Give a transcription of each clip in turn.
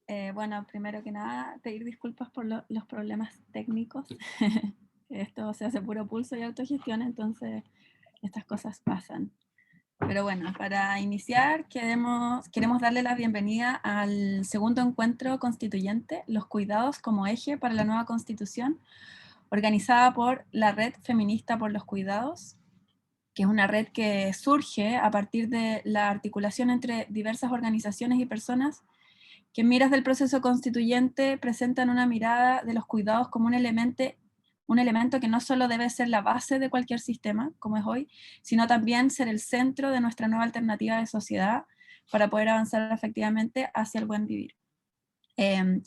Bueno, primero que nada, pedir disculpas por los problemas técnicos. Esto se hace puro pulso y autogestión, entonces estas cosas pasan. Pero bueno, para iniciar, queremos darle la bienvenida al segundo encuentro constituyente, Los Cuidados como Eje para la Nueva Constitución, organizada por la Red Feminista por los Cuidados, que es una red que surge a partir de la articulación entre diversas organizaciones y personas que en miras del proceso constituyente presentan una mirada de los cuidados como un elemento que no solo debe ser la base de cualquier sistema, como es hoy, sino también ser el centro de nuestra nueva alternativa de sociedad para poder avanzar efectivamente hacia el buen vivir. En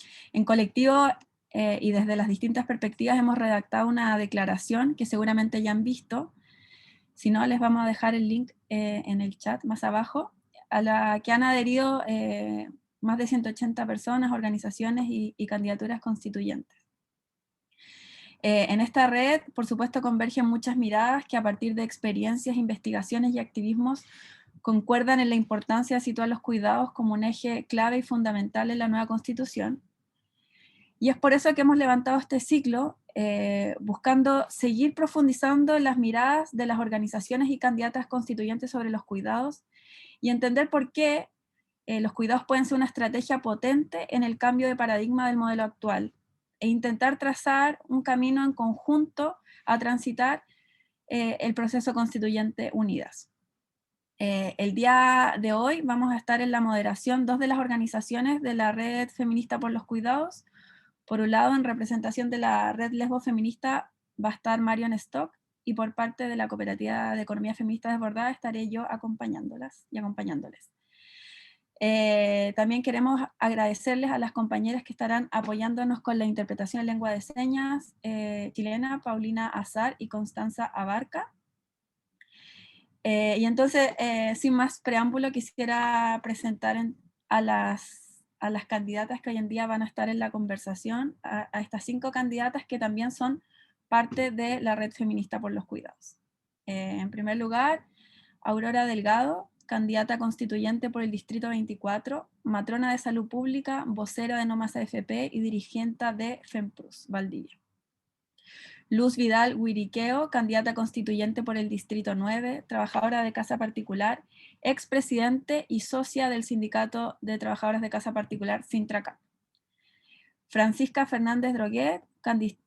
colectivo y desde las distintas perspectivas hemos redactado una declaración que seguramente ya han visto. Si no, les vamos a dejar el link en el chat más abajo, a la que han adherido más de 180 personas, organizaciones y candidaturas constituyentes. En esta red, por supuesto, convergen muchas miradas que a partir de experiencias, investigaciones y activismos concuerdan en la importancia de situar los cuidados como un eje clave y fundamental en la nueva Constitución. Y es por eso que hemos levantado este ciclo, buscando seguir profundizando en las miradas de las organizaciones y candidatas constituyentes sobre los cuidados y entender por qué los cuidados pueden ser una estrategia potente en el cambio de paradigma del modelo actual e intentar trazar un camino en conjunto a transitar el proceso constituyente unidas. El día de hoy vamos a estar en la moderación dos de las organizaciones de la Red Feminista por los Cuidados. Por un lado, en representación de la Red Lesbo Feminista va a estar Marion Stock, y por parte de la Cooperativa de Economía Feminista Desbordada estaré yo acompañándolas y acompañándoles. También queremos agradecerles a las compañeras que estarán apoyándonos con la interpretación en lengua de señas chilena, Paulina Azar y Constanza Abarca. Y entonces, sin más preámbulo, quisiera presentar a las candidatas que hoy en día van a estar en la conversación, a estas 5 candidatas que también son parte de la Red Feminista por los Cuidados. En primer lugar, Aurora Delgado, candidata constituyente por el Distrito 24, matrona de salud pública, vocera de No Más AFP y dirigente de FEMPRUS, Valdivia. Luz Vidal Huiriqueo, candidata constituyente por el Distrito 9, trabajadora de casa particular, expresidente y socia del Sindicato de Trabajadoras de Casa Particular, Sintraca. Francisca Fernández Droguet,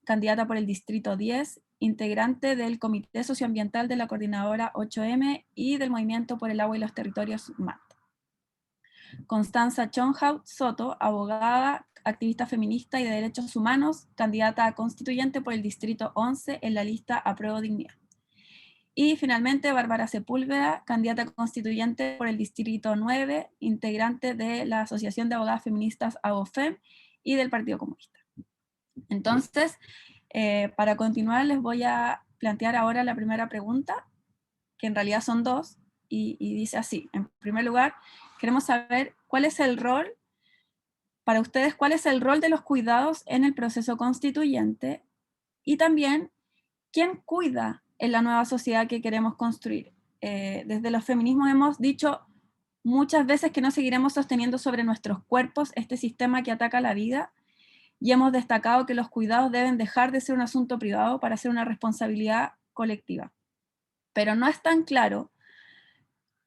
candidata por el Distrito 10, integrante del Comité Socioambiental de la Coordinadora 8M y del Movimiento por el Agua y los Territorios MAT. Constanza Chonhaut Soto, abogada, activista feminista y de derechos humanos, candidata a constituyente por el Distrito 11 en la lista Apruebo Dignidad. Y finalmente, Bárbara Sepúlveda, candidata constituyente por el Distrito 9, integrante de la Asociación de Abogadas Feministas ABOFEM y del Partido Comunista. Entonces, para continuar, les voy a plantear ahora la primera pregunta, que en realidad son dos, y dice así. En primer lugar, queremos saber cuál es el rol, para ustedes, cuál es el rol de los cuidados en el proceso constituyente, y también, ¿quién cuida en la nueva sociedad que queremos construir? Desde los feminismos hemos dicho muchas veces que no seguiremos sosteniendo sobre nuestros cuerpos este sistema que ataca la vida, y hemos destacado que los cuidados deben dejar de ser un asunto privado para ser una responsabilidad colectiva. Pero no es tan claro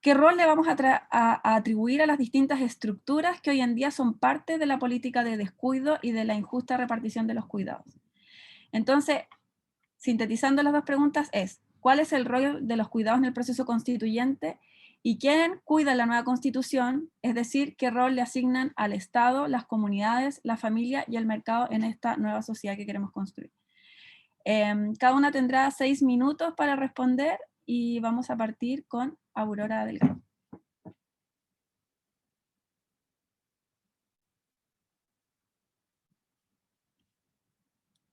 qué rol le vamos a atribuir a las distintas estructuras que hoy en día son parte de la política de descuido y de la injusta repartición de los cuidados. Entonces, sintetizando las dos preguntas es, ¿cuál es el rol de los cuidados en el proceso constituyente? ¿Y quién cuida la nueva constitución? Es decir, ¿qué rol le asignan al Estado, las comunidades, la familia y el mercado en esta nueva sociedad que queremos construir? Cada una tendrá 6 minutos para responder y vamos a partir con Aurora Delgado.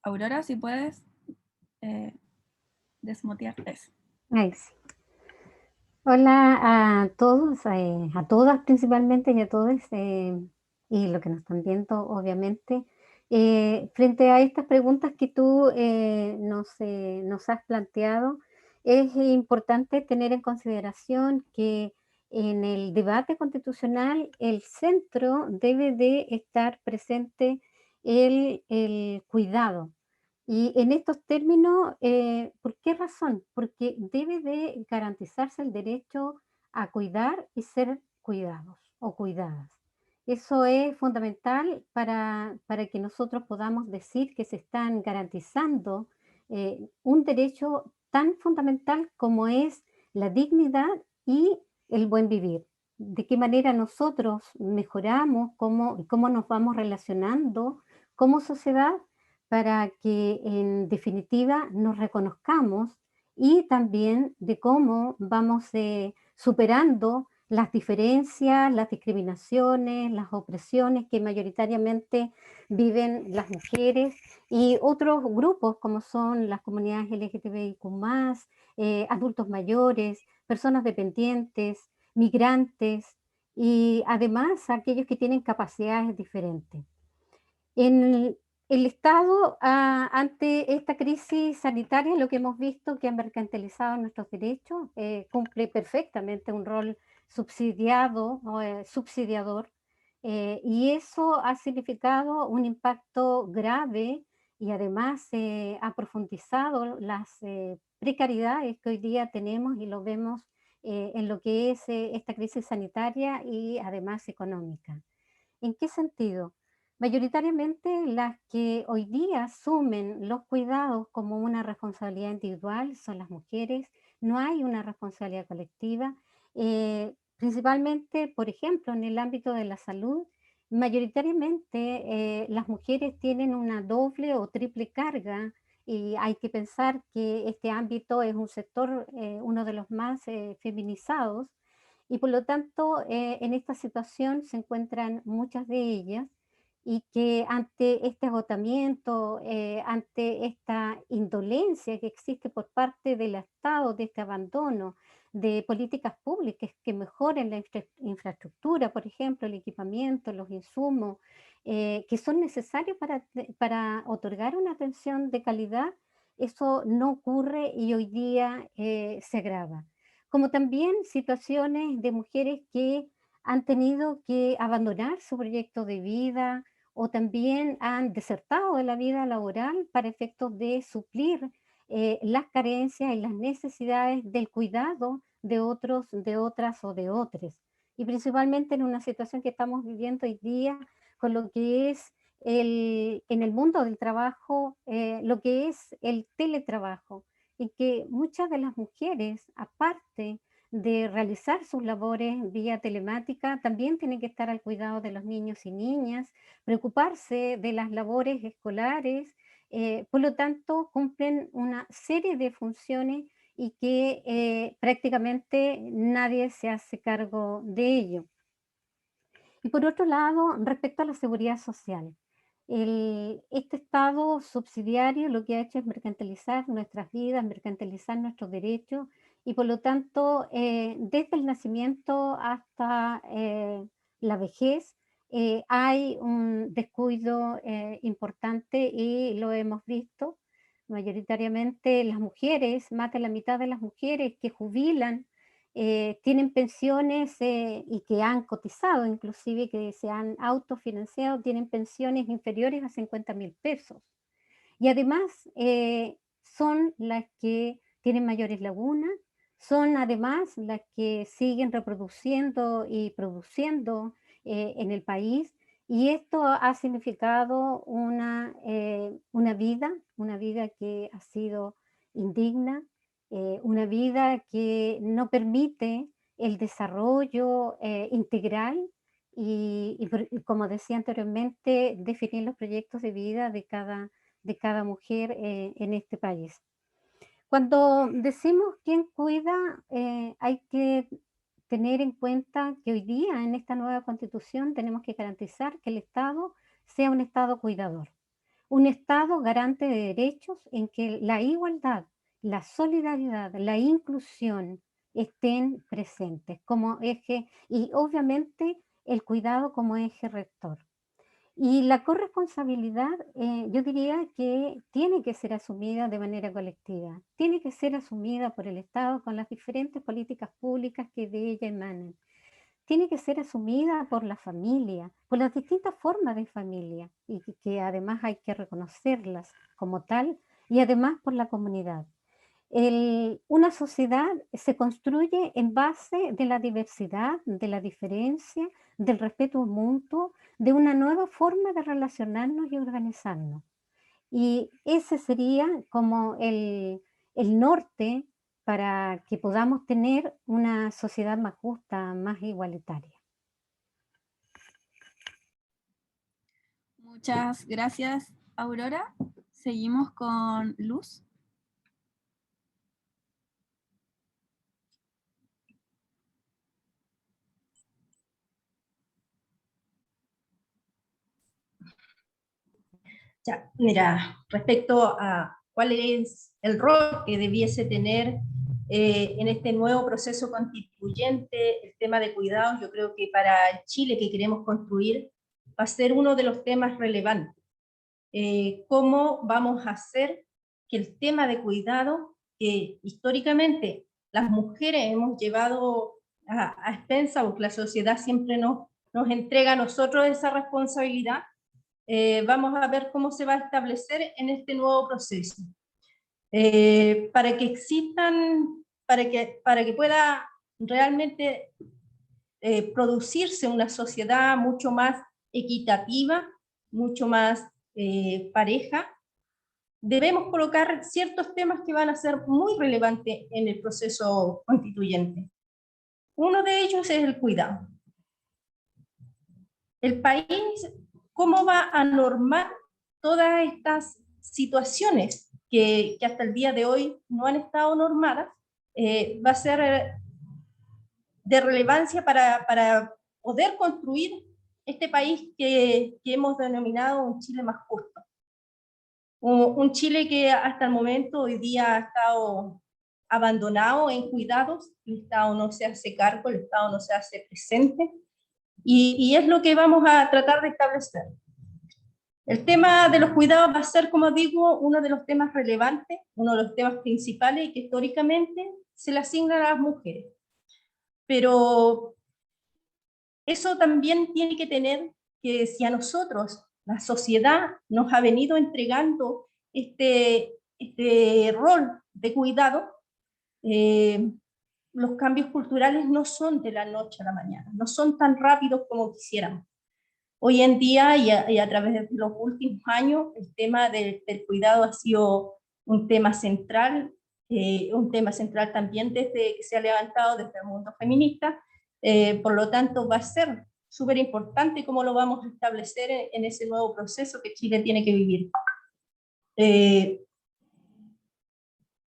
Aurora, si puedes desmutear eso. Ahí sí. Hola a todos, a todas principalmente y a todos, y lo que nos están viendo, obviamente. Frente a estas preguntas que tú nos has planteado, es importante tener en consideración que en el debate constitucional el centro debe de estar presente el cuidado. Y en estos términos, ¿por qué razón? Porque debe de garantizarse el derecho a cuidar y ser cuidados o cuidadas. Eso es fundamental para que nosotros podamos decir que se están garantizando un derecho tan fundamental como es la dignidad y el buen vivir. De qué manera nosotros mejoramos, cómo nos vamos relacionando como sociedad para que en definitiva nos reconozcamos y también de cómo vamos superando las diferencias, las discriminaciones, las opresiones que mayoritariamente viven las mujeres y otros grupos como son las comunidades LGTBIQ+, adultos mayores, personas dependientes, migrantes y además aquellos que tienen capacidades diferentes. En el Estado, ante esta crisis sanitaria, lo que hemos visto que ha mercantilizado nuestros derechos, cumple perfectamente un rol subsidiado o subsidiador, y eso ha significado un impacto grave y además ha profundizado las precariedades que hoy día tenemos y lo vemos en lo que es esta crisis sanitaria y además económica. ¿En qué sentido? Mayoritariamente las que hoy día asumen los cuidados como una responsabilidad individual son las mujeres, no hay una responsabilidad colectiva. Principalmente, por ejemplo, en el ámbito de la salud, mayoritariamente las mujeres tienen una doble o triple carga y hay que pensar que este ámbito es un sector, uno de los más feminizados y por lo tanto, en esta situación se encuentran muchas de ellas y que ante este agotamiento, ante esta indolencia que existe por parte del Estado, de este abandono de políticas públicas que mejoren la infraestructura, por ejemplo, el equipamiento, los insumos, que son necesarios para otorgar una atención de calidad, eso no ocurre y hoy día se agrava como también situaciones de mujeres que han tenido que abandonar su proyecto de vida o también han desertado de la vida laboral para efectos de suplir las carencias y las necesidades del cuidado de otros, de otras o de otros. Y principalmente en una situación que estamos viviendo hoy día con lo que es en el mundo del trabajo, lo que es el teletrabajo en que muchas de las mujeres, aparte de realizar sus labores vía telemática, también tienen que estar al cuidado de los niños y niñas, preocuparse de las labores escolares, por lo tanto cumplen una serie de funciones y que prácticamente nadie se hace cargo de ello. Y por otro lado, respecto a la seguridad social, este Estado subsidiario lo que ha hecho es mercantilizar nuestras vidas, mercantilizar nuestros derechos y por lo tanto, desde el nacimiento hasta la vejez, hay un descuido importante y lo hemos visto. Mayoritariamente las mujeres, más de la mitad de las mujeres que jubilan tienen pensiones y que han cotizado, inclusive que se han autofinanciado, tienen pensiones inferiores a 50.000 pesos. Y además son las que tienen mayores lagunas, son además las que siguen reproduciendo y produciendo en el país. Y esto ha significado una vida que ha sido indigna, una vida que no permite el desarrollo integral y como decía anteriormente, definir los proyectos de vida de cada mujer en este país. Cuando decimos quién cuida, hay que tener en cuenta que hoy día en esta nueva constitución tenemos que garantizar que el Estado sea un Estado cuidador, un Estado garante de derechos en que la igualdad, la solidaridad, la inclusión estén presentes como eje y obviamente el cuidado como eje rector. Y la corresponsabilidad, yo diría que tiene que ser asumida de manera colectiva, tiene que ser asumida por el Estado con las diferentes políticas públicas que de ella emanan, tiene que ser asumida por la familia, por las distintas formas de familia, y que además hay que reconocerlas como tal, y además por la comunidad. Una sociedad se construye en base de la diversidad, de la diferencia, del respeto mutuo, de una nueva forma de relacionarnos y organizarnos. Y ese sería como el norte para que podamos tener una sociedad más justa, más igualitaria. Muchas gracias, Aurora. Seguimos con Luz. Ya, mira, respecto a cuál es el rol que debiese tener en este nuevo proceso constituyente, el tema de cuidados, yo creo que para el Chile que queremos construir va a ser uno de los temas relevantes. ¿Cómo vamos a hacer que el tema de cuidado, que históricamente las mujeres hemos llevado a expensa, porque la sociedad siempre nos entrega a nosotros esa responsabilidad, vamos a ver cómo se va a establecer en este nuevo proceso. Para que existan, para que pueda realmente producirse una sociedad mucho más equitativa, mucho más pareja, debemos colocar ciertos temas que van a ser muy relevantes en el proceso constituyente. Uno de ellos es el cuidado. El país, ¿cómo va a normar todas estas situaciones que hasta el día de hoy no han estado normadas? Va a ser de relevancia para poder construir este país que hemos denominado un Chile más justo. Un Chile que hasta el momento hoy día ha estado abandonado en cuidados, el Estado no se hace cargo, el Estado no se hace presente, y es lo que vamos a tratar de establecer. El tema de los cuidados va a ser, como digo, uno de los temas relevantes, uno de los temas principales y que históricamente se le asigna a las mujeres. Pero eso también tiene que tener que, si a nosotros, la sociedad, nos ha venido entregando este rol de cuidado, los cambios culturales no son de la noche a la mañana, no son tan rápidos como quisiéramos. Hoy en día y a través de los últimos años, el tema del cuidado ha sido un tema central también desde que se ha levantado desde el mundo feminista. Por lo tanto, va a ser súper importante cómo lo vamos a establecer en ese nuevo proceso que Chile tiene que vivir.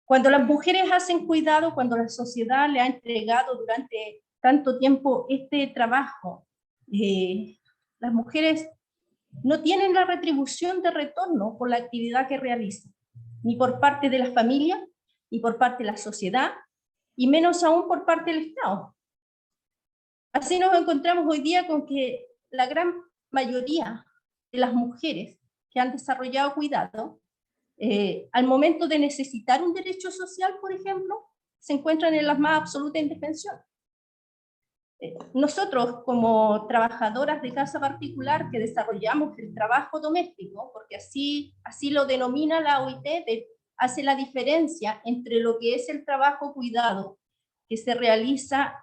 Cuando las mujeres hacen cuidado, cuando la sociedad le ha entregado durante tanto tiempo este trabajo, las mujeres no tienen la retribución de retorno por la actividad que realizan, ni por parte de la familia, ni por parte de la sociedad, y menos aún por parte del Estado. Así nos encontramos hoy día con que la gran mayoría de las mujeres que han desarrollado cuidado, al momento de necesitar un derecho social, por ejemplo, se encuentran en la más absoluta indefensión. Nosotros, como trabajadoras de casa particular que desarrollamos el trabajo doméstico, porque así lo denomina la OIT, hace la diferencia entre lo que es el trabajo cuidado que se realiza,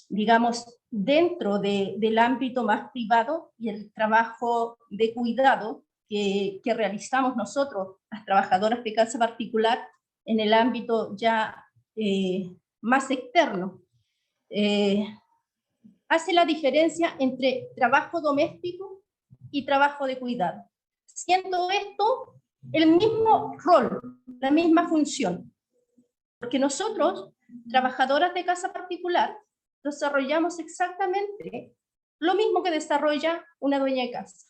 digamos, dentro del ámbito más privado, y el trabajo de cuidado que realizamos nosotros, las trabajadoras de casa particular, en el ámbito ya más externo. Hace la diferencia entre trabajo doméstico y trabajo de cuidado, siendo esto el mismo rol, la misma función, porque nosotros, trabajadoras de casa particular, desarrollamos exactamente lo mismo que desarrolla una dueña de casa.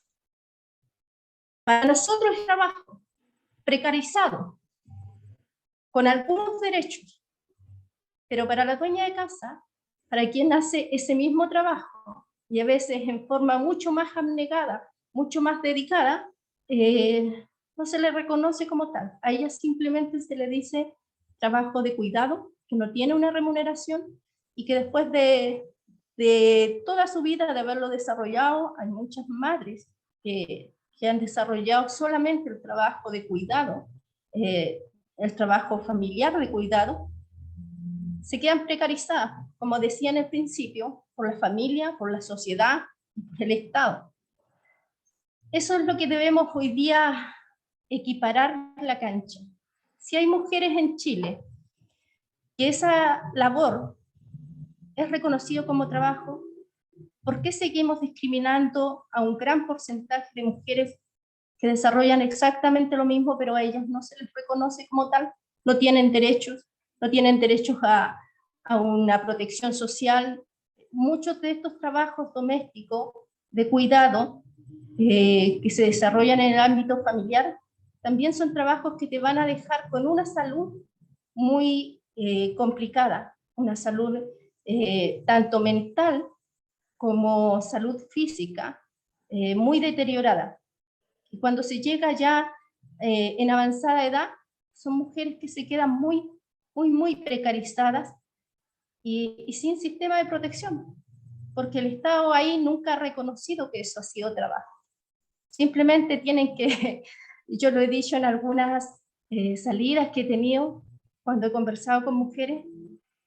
Para nosotros es trabajo precarizado, con algunos derechos, pero para la dueña de casa, para quien hace ese mismo trabajo, y a veces en forma mucho más abnegada, mucho más dedicada, no se le reconoce como tal. A ella simplemente se le dice trabajo de cuidado, que no tiene una remuneración, y que después de toda su vida de haberlo desarrollado, hay muchas madres que han desarrollado solamente el trabajo de cuidado, el trabajo familiar de cuidado, se quedan precarizadas, como decía en el principio, por la familia, por la sociedad y por el Estado. Eso es lo que debemos hoy día equiparar la cancha. Si hay mujeres en Chile que esa labor es reconocido como trabajo, ¿por qué seguimos discriminando a un gran porcentaje de mujeres que desarrollan exactamente lo mismo, pero a ellas no se les reconoce como tal? No tienen derechos a una protección social. Muchos de estos trabajos domésticos de cuidado que se desarrollan en el ámbito familiar también son trabajos que te van a dejar con una salud muy complicada, una salud tanto mental como salud física muy deteriorada. Y cuando se llega ya en avanzada edad, son mujeres que se quedan muy precarizadas y sin sistema de protección, porque el Estado ahí nunca ha reconocido que eso ha sido trabajo. Simplemente tienen que, yo lo he dicho en algunas salidas que he tenido, cuando he conversado con mujeres,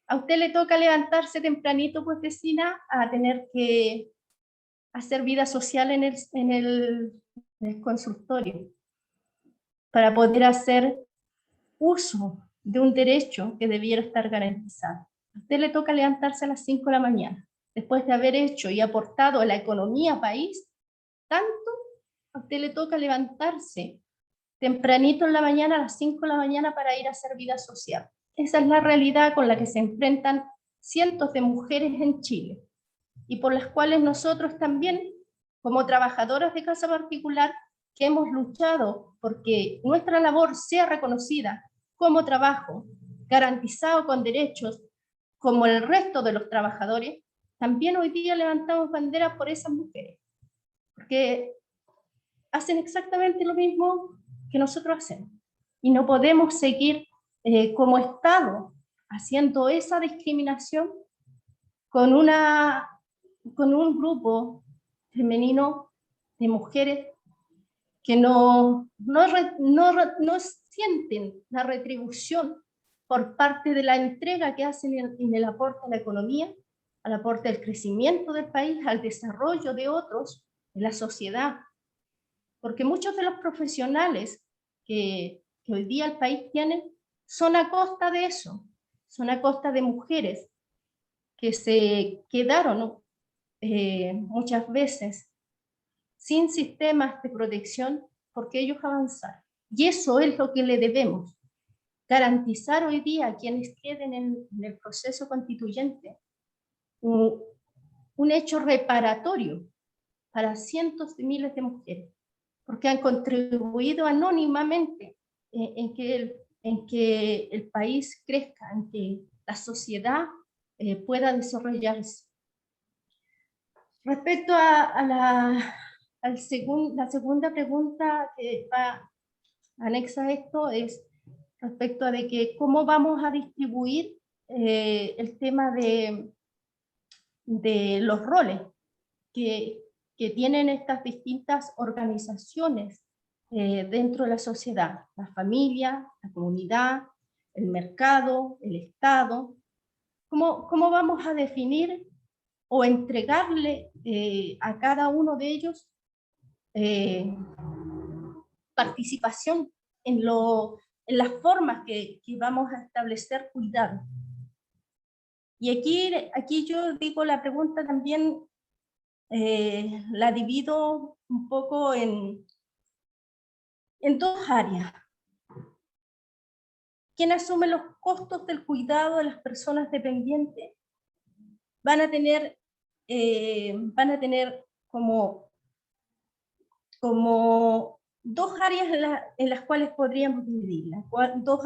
a usted le toca levantarse tempranito, pues vecina, a tener que hacer vida social en el consultorio, para poder hacer uso de un derecho que debiera estar garantizado. A usted le toca levantarse a las 5 de la mañana, después de haber hecho y aportado a la economía país tanto. A usted le toca levantarse tempranito en la mañana, a las 5 de la mañana, para ir a hacer vida social. Esa es la realidad con la que se enfrentan cientos de mujeres en Chile, y por las cuales nosotros también, como trabajadoras de casa particular, que hemos luchado porque nuestra labor sea reconocida como trabajo, garantizado con derechos, como el resto de los trabajadores, también hoy día levantamos bandera por esas mujeres, porque hacen exactamente lo mismo que nosotros hacemos. Y no podemos seguir como Estado haciendo esa discriminación con un grupo femenino de mujeres que no sienten la retribución por parte de la entrega que hacen en el aporte a la economía, al aporte al crecimiento del país, al desarrollo de otros, de la sociedad. Porque muchos de los profesionales que hoy día el país tiene son a costa de eso, son a costa de mujeres que se quedaron muchas veces sin sistemas de protección porque ellos avanzaron. Y eso es lo que le debemos, garantizar hoy día a quienes queden en el proceso constituyente un hecho reparatorio para cientos de miles de mujeres, porque han contribuido anónimamente en que el país crezca, en que la sociedad pueda desarrollarse. Respecto a la segunda pregunta que va anexa a esto, es respecto a de que cómo vamos a distribuir el tema de los roles que tienen estas distintas organizaciones dentro de la sociedad, la familia, la comunidad, el mercado, el Estado. ¿Cómo vamos a definir o entregarle a cada uno de ellos participación en las formas que vamos a establecer cuidado? Y aquí yo digo, la pregunta también la divido un poco en dos áreas. ¿Quién asume los costos del cuidado de las personas dependientes? Van a tener como dos áreas en las cuales podríamos dividirlas, dos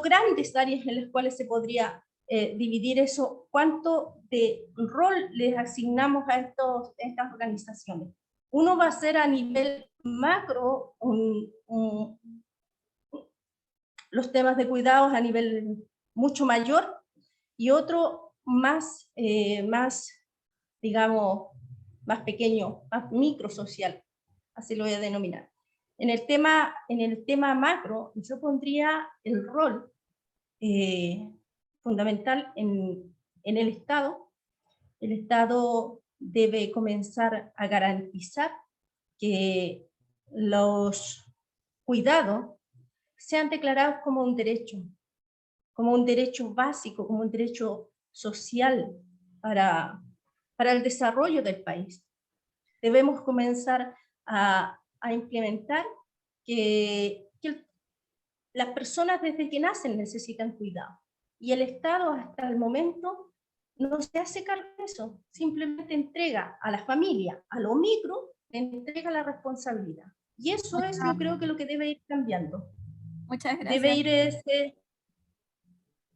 grandes áreas en las cuales se podría dividir eso, cuánto de rol les asignamos a estas organizaciones. Uno va a ser a nivel macro los temas de cuidados a nivel mucho mayor, y otro más, digamos, más pequeño, más microsocial, así lo voy a denominar. En el tema macro, yo pondría el rol fundamental en el Estado. El Estado debe comenzar a garantizar que los cuidados sean declarados como un derecho básico, como un derecho social para el desarrollo del país. Debemos comenzar a implementar que las personas desde que nacen necesitan cuidado, y el Estado hasta el momento no se hace cargo de eso, simplemente entrega a la familia, a lo micro, entrega la responsabilidad. Y eso es, yo creo que lo que debe ir cambiando. Muchas gracias. Debe ir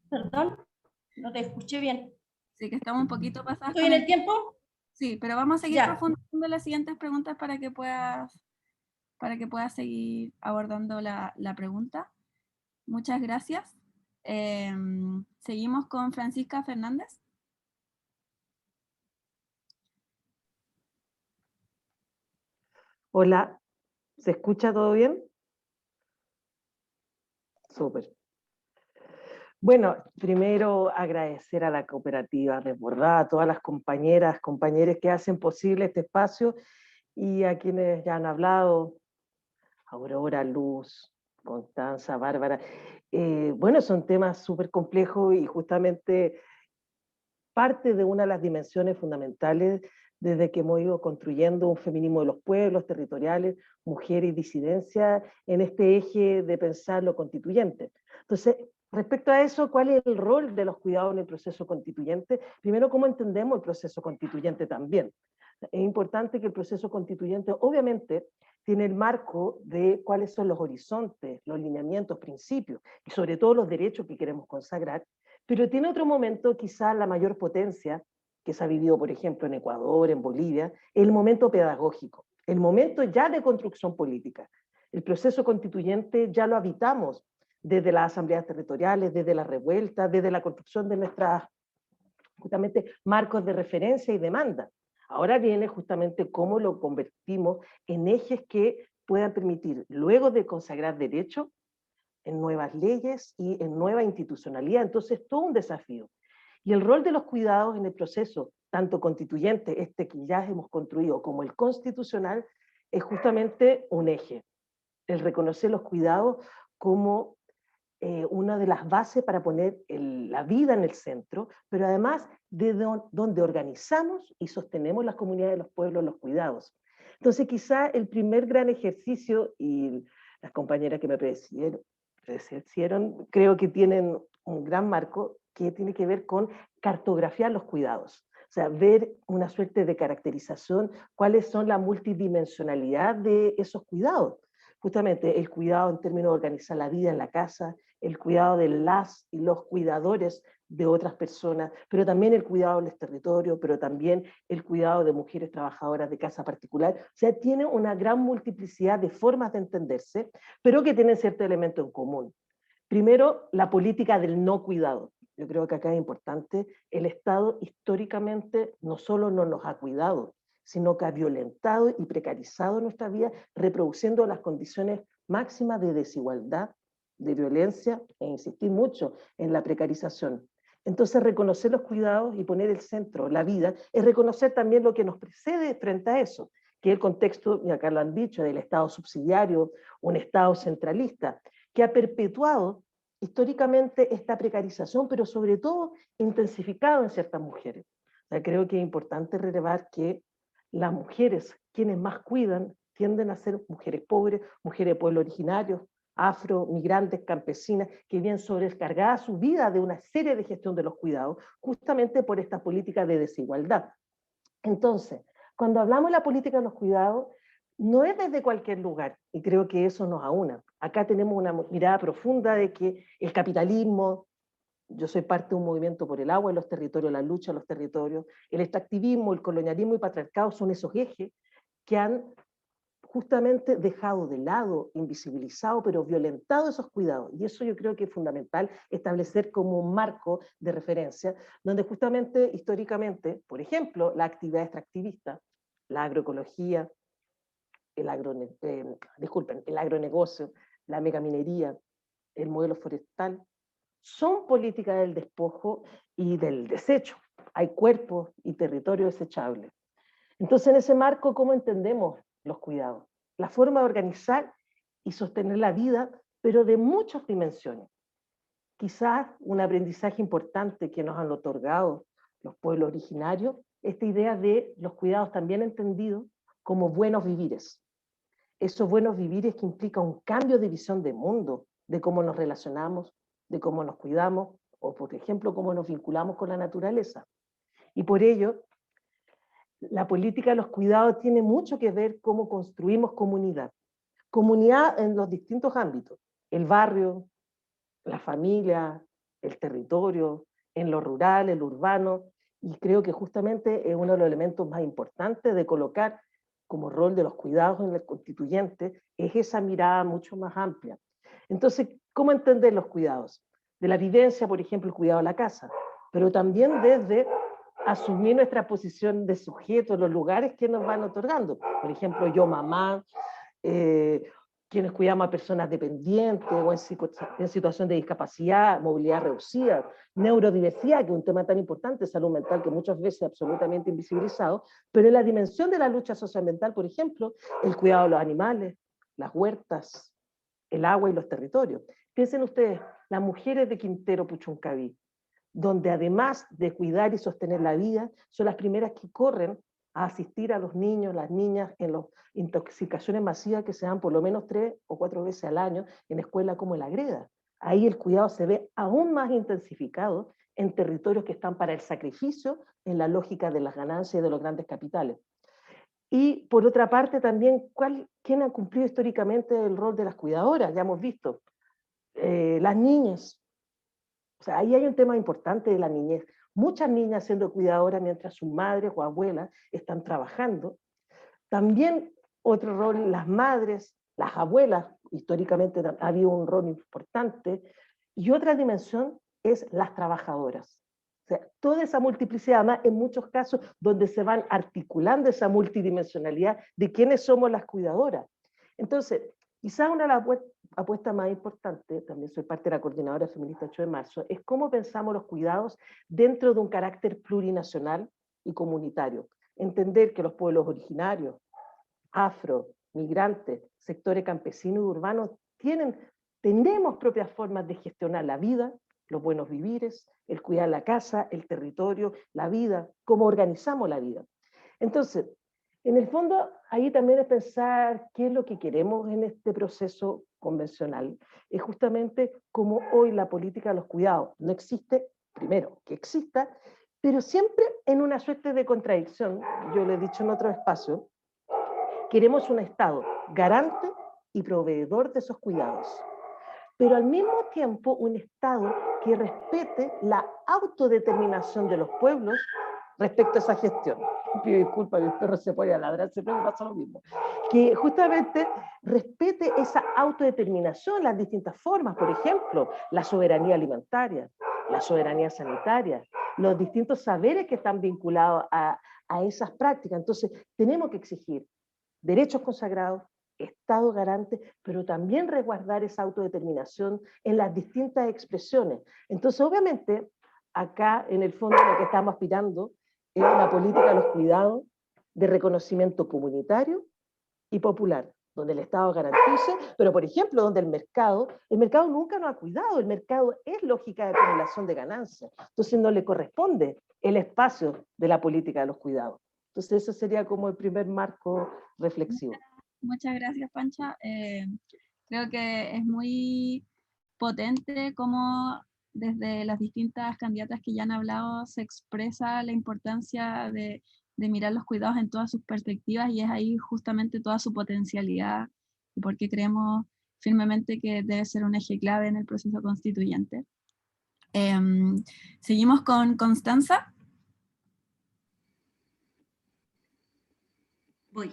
Perdón, no te escuché bien. Sí, que estamos un poquito pasadas. ¿Estoy en el tiempo? Sí, pero vamos a seguir Ya. profundizando las siguientes preguntas para que puedas seguir abordando la pregunta. Muchas gracias. Seguimos con Francisca Fernández. Hola, ¿se escucha todo bien? Súper. Bueno, primero agradecer a la cooperativa Desbordada, a todas las compañeras, compañeros que hacen posible este espacio, y a quienes ya han hablado, Aurora, Luz, Constanza, Bárbara. Bueno, son temas súper complejos y justamente parte de una de las dimensiones fundamentales desde que hemos ido construyendo un feminismo de los pueblos territoriales, mujeres y disidencia, en este eje de pensar lo constituyente. Entonces, respecto a eso, ¿cuál es el rol de los cuidados en el proceso constituyente? Primero, ¿cómo entendemos el proceso constituyente también? Es importante que el proceso constituyente, obviamente, tiene el marco de cuáles son los horizontes, los lineamientos, principios, y sobre todo los derechos que queremos consagrar, pero tiene otro momento, quizá la mayor potencia, que se ha vivido, por ejemplo, en Ecuador, en Bolivia, el momento pedagógico, el momento ya de construcción política. El proceso constituyente ya lo habitamos desde las asambleas territoriales, desde las revueltas, desde la construcción de nuestras, justamente, marcos de referencia y demanda. Ahora viene justamente cómo lo convertimos en ejes que puedan permitir, luego de consagrar derechos, en nuevas leyes y en nueva institucionalidad. Entonces, todo un desafío. Y el rol de los cuidados en el proceso, tanto constituyente, este que ya hemos construido, como el constitucional, es justamente un eje. El reconocer los cuidados como una de las bases para poner la vida en el centro, pero además de donde organizamos y sostenemos las comunidades de los pueblos, los cuidados. Entonces, quizá el primer gran ejercicio, y las compañeras que me precedieron, creo que tienen un gran marco que tiene que ver con cartografiar los cuidados. O sea, ver una suerte de caracterización, cuáles son la multidimensionalidad de esos cuidados. Justamente el cuidado en términos de organizar la vida en la casa, el cuidado de las y los cuidadores de otras personas, pero también el cuidado del territorio, pero también el cuidado de mujeres trabajadoras de casa particular. O sea, tiene una gran multiplicidad de formas de entenderse, pero que tienen cierto elemento en común. Primero, la política del no cuidado. Yo creo que acá es importante, el Estado históricamente no solo no nos ha cuidado, sino que ha violentado y precarizado nuestra vida, reproduciendo las condiciones máximas de desigualdad, de violencia, e insistir mucho en la precarización. Entonces, reconocer los cuidados y poner el centro, la vida, es reconocer también lo que nos precede frente a eso, que es el contexto, y acá lo han dicho, del Estado subsidiario, un Estado centralista, que ha perpetuado históricamente esta precarización, pero sobre todo intensificado en ciertas mujeres. O sea, creo que es importante relevar que las mujeres, quienes más cuidan, tienden a ser mujeres pobres, mujeres de pueblos originarios, afro, migrantes, campesinas, que vienen sobrecargadas su vida de una serie de gestión de los cuidados, justamente por esta política de desigualdad. Entonces, cuando hablamos de la política de los cuidados, no es desde cualquier lugar, y creo que eso nos aúna. Acá tenemos una mirada profunda de que el capitalismo, Yo soy parte de un movimiento por el agua en los territorios, la lucha en los territorios. El extractivismo, el colonialismo y el patriarcado son esos ejes que han justamente dejado de lado, invisibilizado, pero violentado esos cuidados. Y eso yo creo que es fundamental establecer como un marco de referencia, donde justamente históricamente, por ejemplo, la actividad extractivista, la agroecología, el agronegocio, la megaminería, el modelo forestal, son políticas del despojo y del desecho. Hay cuerpos y territorio desechables. Entonces, en ese marco, ¿cómo entendemos los cuidados? La forma de organizar y sostener la vida, pero de muchas dimensiones. Quizás un aprendizaje importante que nos han otorgado los pueblos originarios, esta idea de los cuidados también entendidos como buenos vivires. Esos buenos vivires que implica un cambio de visión de mundo, de cómo nos relacionamos, de cómo nos cuidamos, o por ejemplo, cómo nos vinculamos con la naturaleza. Y por ello, la política de los cuidados tiene mucho que ver cómo construimos comunidad. Comunidad en los distintos ámbitos, el barrio, la familia, el territorio, en lo rural, en lo urbano, y creo que justamente es uno de los elementos más importantes de colocar como rol de los cuidados en el constituyente, es esa mirada mucho más amplia. Entonces, ¿cómo entender los cuidados? De la vivencia, por ejemplo, el cuidado de la casa, pero también desde asumir nuestra posición de sujeto en los lugares que nos van otorgando. Por ejemplo, yo mamá, quienes cuidamos a personas dependientes o en situación de discapacidad, movilidad reducida, neurodiversidad, que es un tema tan importante, salud mental, que muchas veces es absolutamente invisibilizado, pero en la dimensión de la lucha socioambiental, por ejemplo, el cuidado de los animales, las huertas, el agua y los territorios. Piensen ustedes, las mujeres de Quintero Puchuncaví, donde además de cuidar y sostener la vida, son las primeras que corren a asistir a los niños, las niñas en las intoxicaciones masivas que se dan por lo menos 3 o 4 veces al año en escuelas como la Greda. Ahí el cuidado se ve aún más intensificado en territorios que están para el sacrificio en la lógica de las ganancias y de los grandes capitales. Y por otra parte también, ¿quién ha cumplido históricamente el rol de las cuidadoras? Ya hemos visto, las niñas. O sea, ahí hay un tema importante de la niñez. Muchas niñas siendo cuidadoras mientras sus madres o abuelas están trabajando. También otro rol, las madres, las abuelas, históricamente ha habido un rol importante. Y otra dimensión es las trabajadoras. O sea, toda esa multiplicidad, además en muchos casos donde se van articulando esa multidimensionalidad de quiénes somos las cuidadoras. Entonces, quizás una de las apuestas más importantes, también soy parte de la coordinadora feminista 8 de marzo, es cómo pensamos los cuidados dentro de un carácter plurinacional y comunitario. Entender que los pueblos originarios, afro, migrantes, sectores campesinos y urbanos tenemos propias formas de gestionar la vida, los buenos vivires, el cuidar la casa, el territorio, la vida, cómo organizamos la vida. Entonces, en el fondo, ahí también es pensar qué es lo que queremos en este proceso convencional. Es justamente como hoy la política de los cuidados no existe, primero, que exista, pero siempre en una suerte de contradicción. Yo lo he dicho en otro espacio, queremos un Estado garante y proveedor de esos cuidados, pero al mismo tiempo un Estado que respete la autodeterminación de los pueblos respecto a esa gestión. Pido disculpas, mi perro se pone a ladrar, siempre me pasa lo mismo. Que justamente respete esa autodeterminación, las distintas formas, por ejemplo, la soberanía alimentaria, la soberanía sanitaria, los distintos saberes que están vinculados a esas prácticas. Entonces, tenemos que exigir derechos consagrados, Estado garante, pero también resguardar esa autodeterminación en las distintas expresiones. Entonces, obviamente, acá en el fondo lo que estamos aspirando es una política de los cuidados de reconocimiento comunitario y popular, donde el Estado garantice, pero por ejemplo, donde el mercado nunca nos ha cuidado, el mercado es lógica de acumulación de ganancias, entonces no le corresponde el espacio de la política de los cuidados. Entonces ese sería como el primer marco reflexivo. Muchas gracias, Pancha. Creo que es muy potente cómo desde las distintas candidatas que ya han hablado se expresa la importancia de mirar los cuidados en todas sus perspectivas, y es ahí justamente toda su potencialidad y porque creemos firmemente que debe ser un eje clave en el proceso constituyente. Seguimos con Constanza. Voy.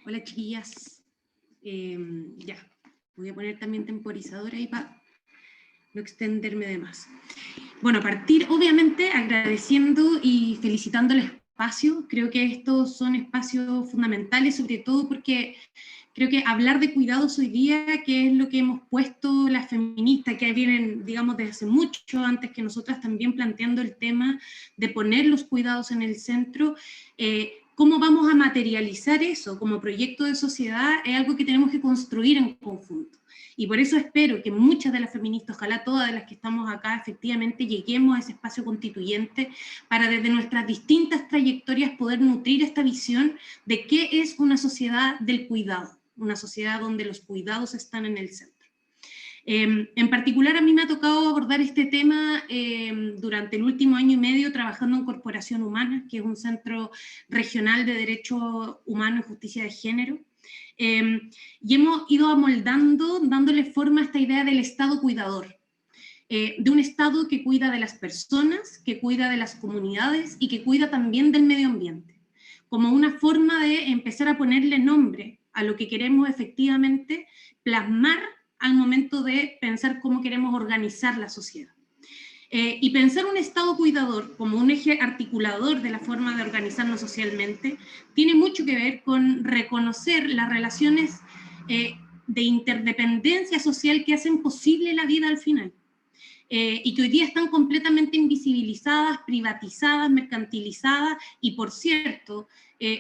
Hola, chiquillas. Ya, voy a poner también temporizador ahí para no extenderme de más. Bueno, partir obviamente agradeciendo y felicitando el espacio. Creo que estos son espacios fundamentales, sobre todo porque creo que hablar de cuidados hoy día, que es lo que hemos puesto las feministas, que vienen, digamos, desde hace mucho antes que nosotras también planteando el tema de poner los cuidados en el centro, ¿cómo vamos a materializar eso como proyecto de sociedad? Es algo que tenemos que construir en conjunto. Y por eso espero que muchas de las feministas, ojalá todas de las que estamos acá, efectivamente lleguemos a ese espacio constituyente para desde nuestras distintas trayectorias poder nutrir esta visión de qué es una sociedad del cuidado, una sociedad donde los cuidados están en el centro. En particular a mí me ha tocado abordar este tema durante el último año y medio trabajando en Corporación Humana, que es un centro regional de derechos humanos y justicia de género, y hemos ido amoldando, dándole forma a esta idea del Estado cuidador, de un Estado que cuida de las personas, que cuida de las comunidades y que cuida también del medio ambiente, como una forma de empezar a ponerle nombre a lo que queremos efectivamente plasmar al momento de pensar cómo queremos organizar la sociedad. Y pensar un Estado cuidador como un eje articulador de la forma de organizarnos socialmente tiene mucho que ver con reconocer las relaciones de interdependencia social que hacen posible la vida al final. Y que hoy día están completamente invisibilizadas, privatizadas, mercantilizadas, y por cierto,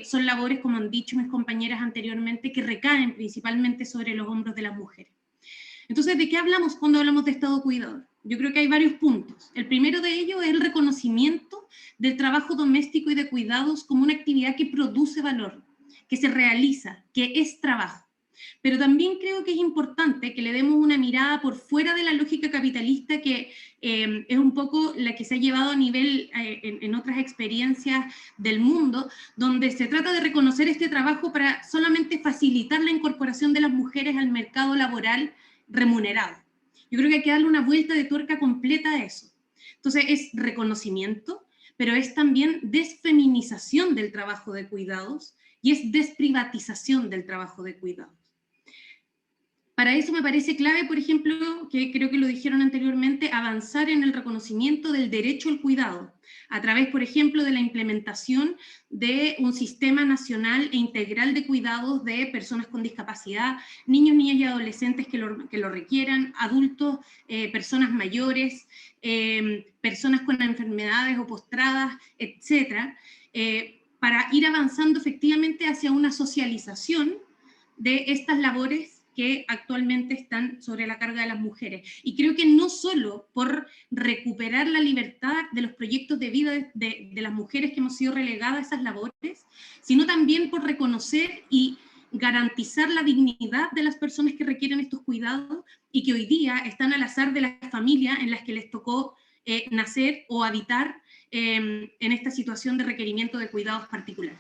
son labores, como han dicho mis compañeras anteriormente, que recaen principalmente sobre los hombros de las mujeres. Entonces, ¿de qué hablamos cuando hablamos de Estado cuidador? Yo creo que hay varios puntos. El primero de ellos es el reconocimiento del trabajo doméstico y de cuidados como una actividad que produce valor, que se realiza, que es trabajo. Pero también creo que es importante que le demos una mirada por fuera de la lógica capitalista que es un poco la que se ha llevado a nivel en otras experiencias del mundo, donde se trata de reconocer este trabajo para solamente facilitar la incorporación de las mujeres al mercado laboral remunerado. Yo creo que hay que darle una vuelta de tuerca completa a eso. Entonces es reconocimiento, pero es también desfeminización del trabajo de cuidados y es desprivatización del trabajo de cuidados. Para eso me parece clave, por ejemplo, que creo que lo dijeron anteriormente, avanzar en el reconocimiento del derecho al cuidado, a través, por ejemplo, de la implementación de un sistema nacional e integral de cuidados de personas con discapacidad, niños, niñas y adolescentes que lo requieran, adultos, personas mayores, personas con enfermedades o postradas, etcétera, para ir avanzando efectivamente hacia una socialización de estas labores que actualmente están sobre la carga de las mujeres. Y creo que no solo por recuperar la libertad de los proyectos de vida de las mujeres que hemos sido relegadas a esas labores, sino también por reconocer y garantizar la dignidad de las personas que requieren estos cuidados y que hoy día están al azar de las familias en las que les tocó nacer o habitar en esta situación de requerimiento de cuidados particulares.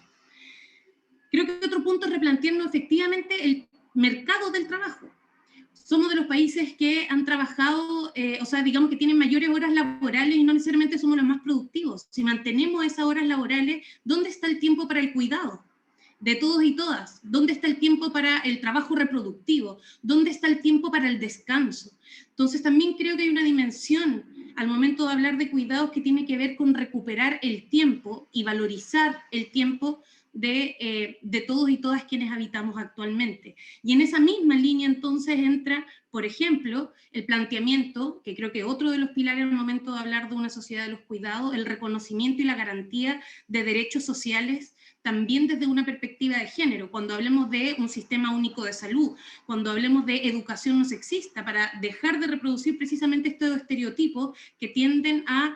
Creo que otro punto es replantearnos efectivamente el mercado del trabajo. Somos de los países que han trabajado, o sea, digamos que tienen mayores horas laborales y no necesariamente somos los más productivos. Si mantenemos esas horas laborales, ¿dónde está el tiempo para el cuidado de todos y todas? ¿Dónde está el tiempo para el trabajo reproductivo? ¿Dónde está el tiempo para el descanso? Entonces también creo que hay una dimensión al momento de hablar de cuidados que tiene que ver con recuperar el tiempo y valorizar el tiempo de todos y todas quienes habitamos actualmente. Y en esa misma línea entonces entra, por ejemplo, el planteamiento, que creo que otro de los pilares al momento de hablar de una sociedad de los cuidados, el reconocimiento y la garantía de derechos sociales también desde una perspectiva de género, cuando hablemos de un sistema único de salud, cuando hablemos de educación no sexista, para dejar de reproducir precisamente estos estereotipos que tienden a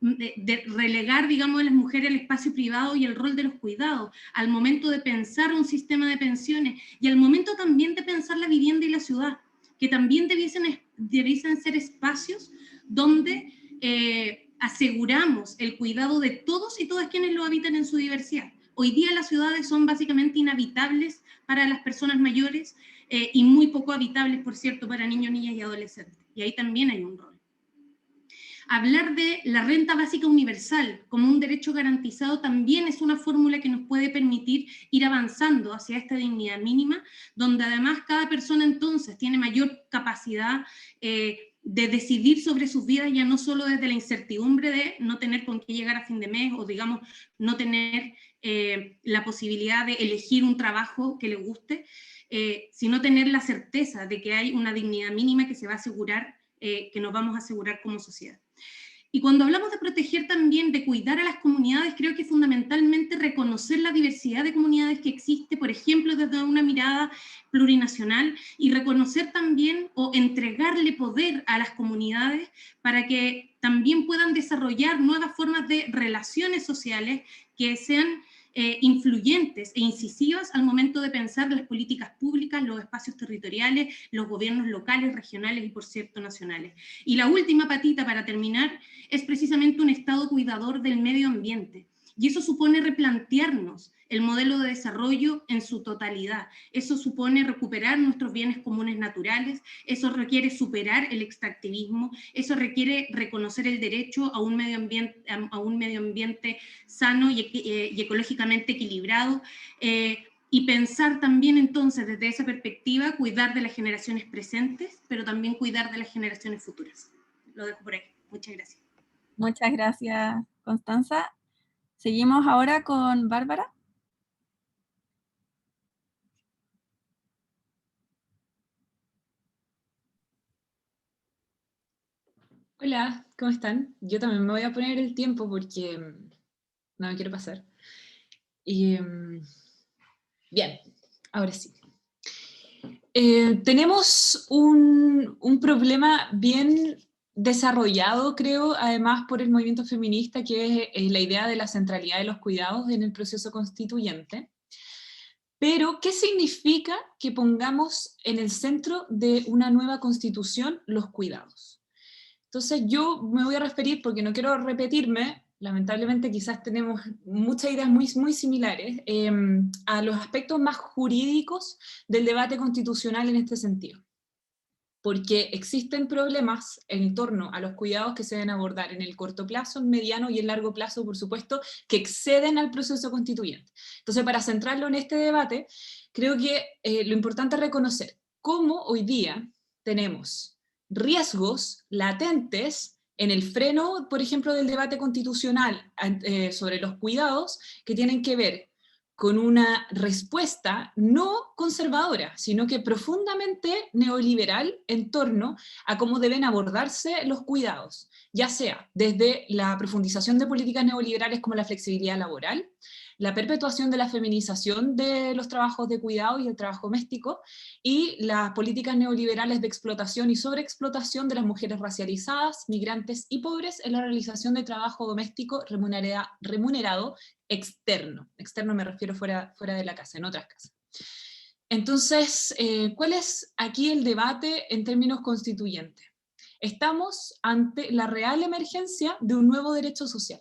de relegar, digamos, a las mujeres el espacio privado y el rol de los cuidados, al momento de pensar un sistema de pensiones y al momento también de pensar la vivienda y la ciudad, que también debiesen ser espacios donde aseguramos el cuidado de todos y todas quienes lo habitan en su diversidad. Hoy día las ciudades son básicamente inhabitables para las personas mayores y muy poco habitables, por cierto, para niños, niñas y adolescentes. y ahí también hay un rol. Hablar de la renta básica universal como un derecho garantizado también es una fórmula que nos puede permitir ir avanzando hacia esta dignidad mínima, donde además cada persona entonces tiene mayor capacidad de decidir sobre sus vidas, ya no solo desde la incertidumbre de no tener con qué llegar a fin de mes, o digamos, no tener la posibilidad de elegir un trabajo que le guste, sino tener la certeza de que hay una dignidad mínima que se va a asegurar, que nos vamos a asegurar como sociedad. Y cuando hablamos de proteger también, de cuidar a las comunidades, creo que fundamentalmente reconocer la diversidad de comunidades que existe, por ejemplo, desde una mirada plurinacional, y reconocer también o entregarle poder a las comunidades para que también puedan desarrollar nuevas formas de relaciones sociales que sean influyentes e incisivas al momento de pensar las políticas públicas, los espacios territoriales, los gobiernos locales, regionales y, por cierto, nacionales. Y la última patita, para terminar, es precisamente un Estado cuidador del medio ambiente. Y eso supone replantearnos el modelo de desarrollo en su totalidad. Eso supone recuperar nuestros bienes comunes naturales, eso requiere superar el extractivismo, eso requiere reconocer el derecho a un medio ambiente sano y ecológicamente equilibrado, y pensar también entonces desde esa perspectiva, cuidar de las generaciones presentes, pero también cuidar de las generaciones futuras. Lo dejo por ahí. Muchas gracias. Muchas gracias, Constanza. Seguimos ahora con Bárbara. Hola, ¿cómo están? Yo también me voy a poner el tiempo porque no me quiero pasar. Y bien, ahora sí. Tenemos un problema bien desarrollado, creo, además por el movimiento feminista, que es la idea de la centralidad de los cuidados en el proceso constituyente. Pero, ¿qué significa que pongamos en el centro de una nueva constitución los cuidados? Entonces yo me voy a referir, porque no quiero repetirme, lamentablemente quizás tenemos muchas ideas muy similares, a los aspectos más jurídicos del debate constitucional en este sentido. Porque existen problemas en torno a los cuidados que se deben abordar en el corto plazo, en mediano y en largo plazo, por supuesto, que exceden al proceso constituyente. Entonces, para centrarlo en este debate, creo que lo importante es reconocer cómo hoy día tenemos riesgos latentes en el freno, por ejemplo, del debate constitucional sobre los cuidados, que tienen que ver con una respuesta no conservadora, sino que profundamente neoliberal en torno a cómo deben abordarse los cuidados, ya sea desde la profundización de políticas neoliberales como la flexibilidad laboral, la perpetuación de la feminización de los trabajos de cuidado y el trabajo doméstico, y las políticas neoliberales de explotación y sobreexplotación de las mujeres racializadas, migrantes y pobres en la realización de trabajo doméstico remunerado externo. Externo me refiero fuera de la casa, en otras casas. Entonces, ¿cuál es aquí el debate en términos constituyentes? Estamos ante la real emergencia de un nuevo derecho social.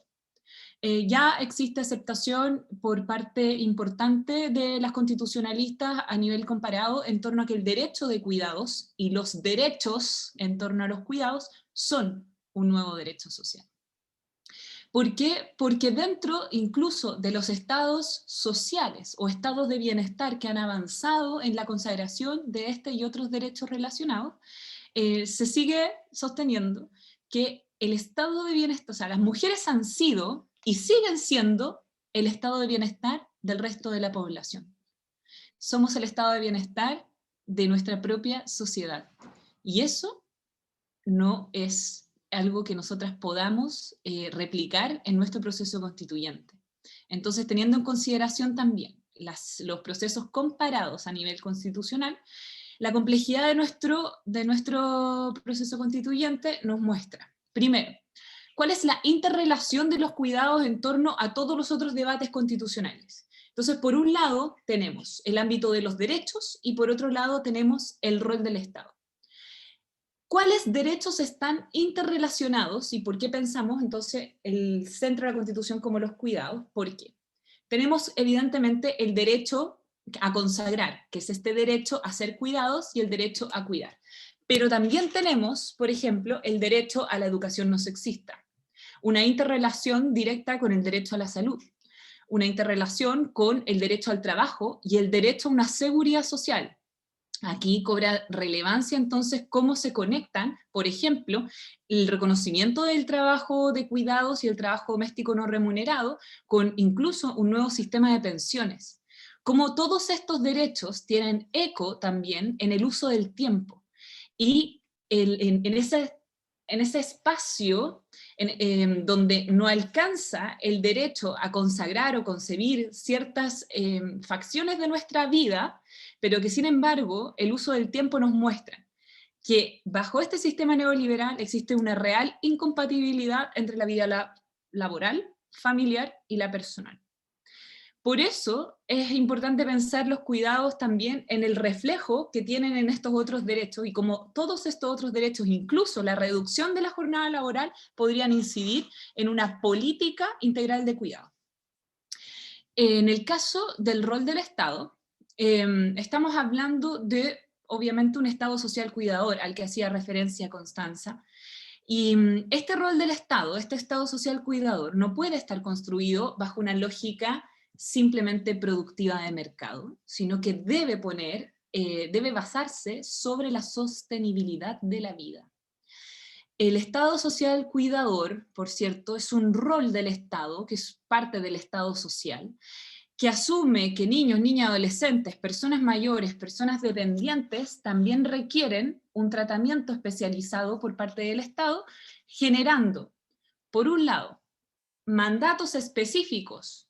Ya existe aceptación por parte importante de las constitucionalistas a nivel comparado en torno a que el derecho de cuidados y los derechos en torno a los cuidados son un nuevo derecho social. ¿Por qué? Porque dentro incluso de los estados sociales o estados de bienestar que han avanzado en la consagración de este y otros derechos relacionados, se sigue sosteniendo que el estado de bienestar, o sea, las mujeres han sido y siguen siendo el estado de bienestar del resto de la población. Somos el estado de bienestar de nuestra propia sociedad. Y eso no es algo que nosotras podamos replicar en nuestro proceso constituyente. Entonces, teniendo en consideración también los procesos comparados a nivel constitucional, la complejidad de nuestro proceso constituyente nos muestra, primero, ¿cuál es la interrelación de los cuidados en torno a todos los otros debates constitucionales? Entonces, por un lado tenemos el ámbito de los derechos y por otro lado tenemos el rol del Estado. ¿Cuáles derechos están interrelacionados y por qué pensamos entonces el centro de la Constitución como los cuidados? ¿Por qué? Tenemos evidentemente el derecho a consagrar, que es este derecho a ser cuidados y el derecho a cuidar. Pero también tenemos, por ejemplo, el derecho a la educación no sexista, una interrelación directa con el derecho a la salud, una interrelación con el derecho al trabajo y el derecho a una seguridad social. Aquí cobra relevancia entonces cómo se conectan, por ejemplo, el reconocimiento del trabajo de cuidados y el trabajo doméstico no remunerado con incluso un nuevo sistema de pensiones. Cómo todos estos derechos tienen eco también en el uso del tiempo. Y en ese espacio donde no alcanza el derecho a consagrar o concebir ciertas facciones de nuestra vida, pero que sin embargo el uso del tiempo nos muestra que bajo este sistema neoliberal existe una real incompatibilidad entre la vida laboral, familiar y la personal. Por eso es importante pensar los cuidados también en el reflejo que tienen en estos otros derechos y como todos estos otros derechos, incluso la reducción de la jornada laboral, podrían incidir en una política integral de cuidado. En el caso del rol del Estado, estamos hablando de, obviamente, un Estado social cuidador al que hacía referencia Constanza, y este rol del Estado, este Estado social cuidador, no puede estar construido bajo una lógica simplemente productiva de mercado, sino que debe basarse sobre la sostenibilidad de la vida. El Estado social cuidador, por cierto, es un rol del Estado, que es parte del Estado social, que asume que niños, niñas, adolescentes, personas mayores, personas dependientes, también requieren un tratamiento especializado por parte del Estado, generando, por un lado, mandatos específicos,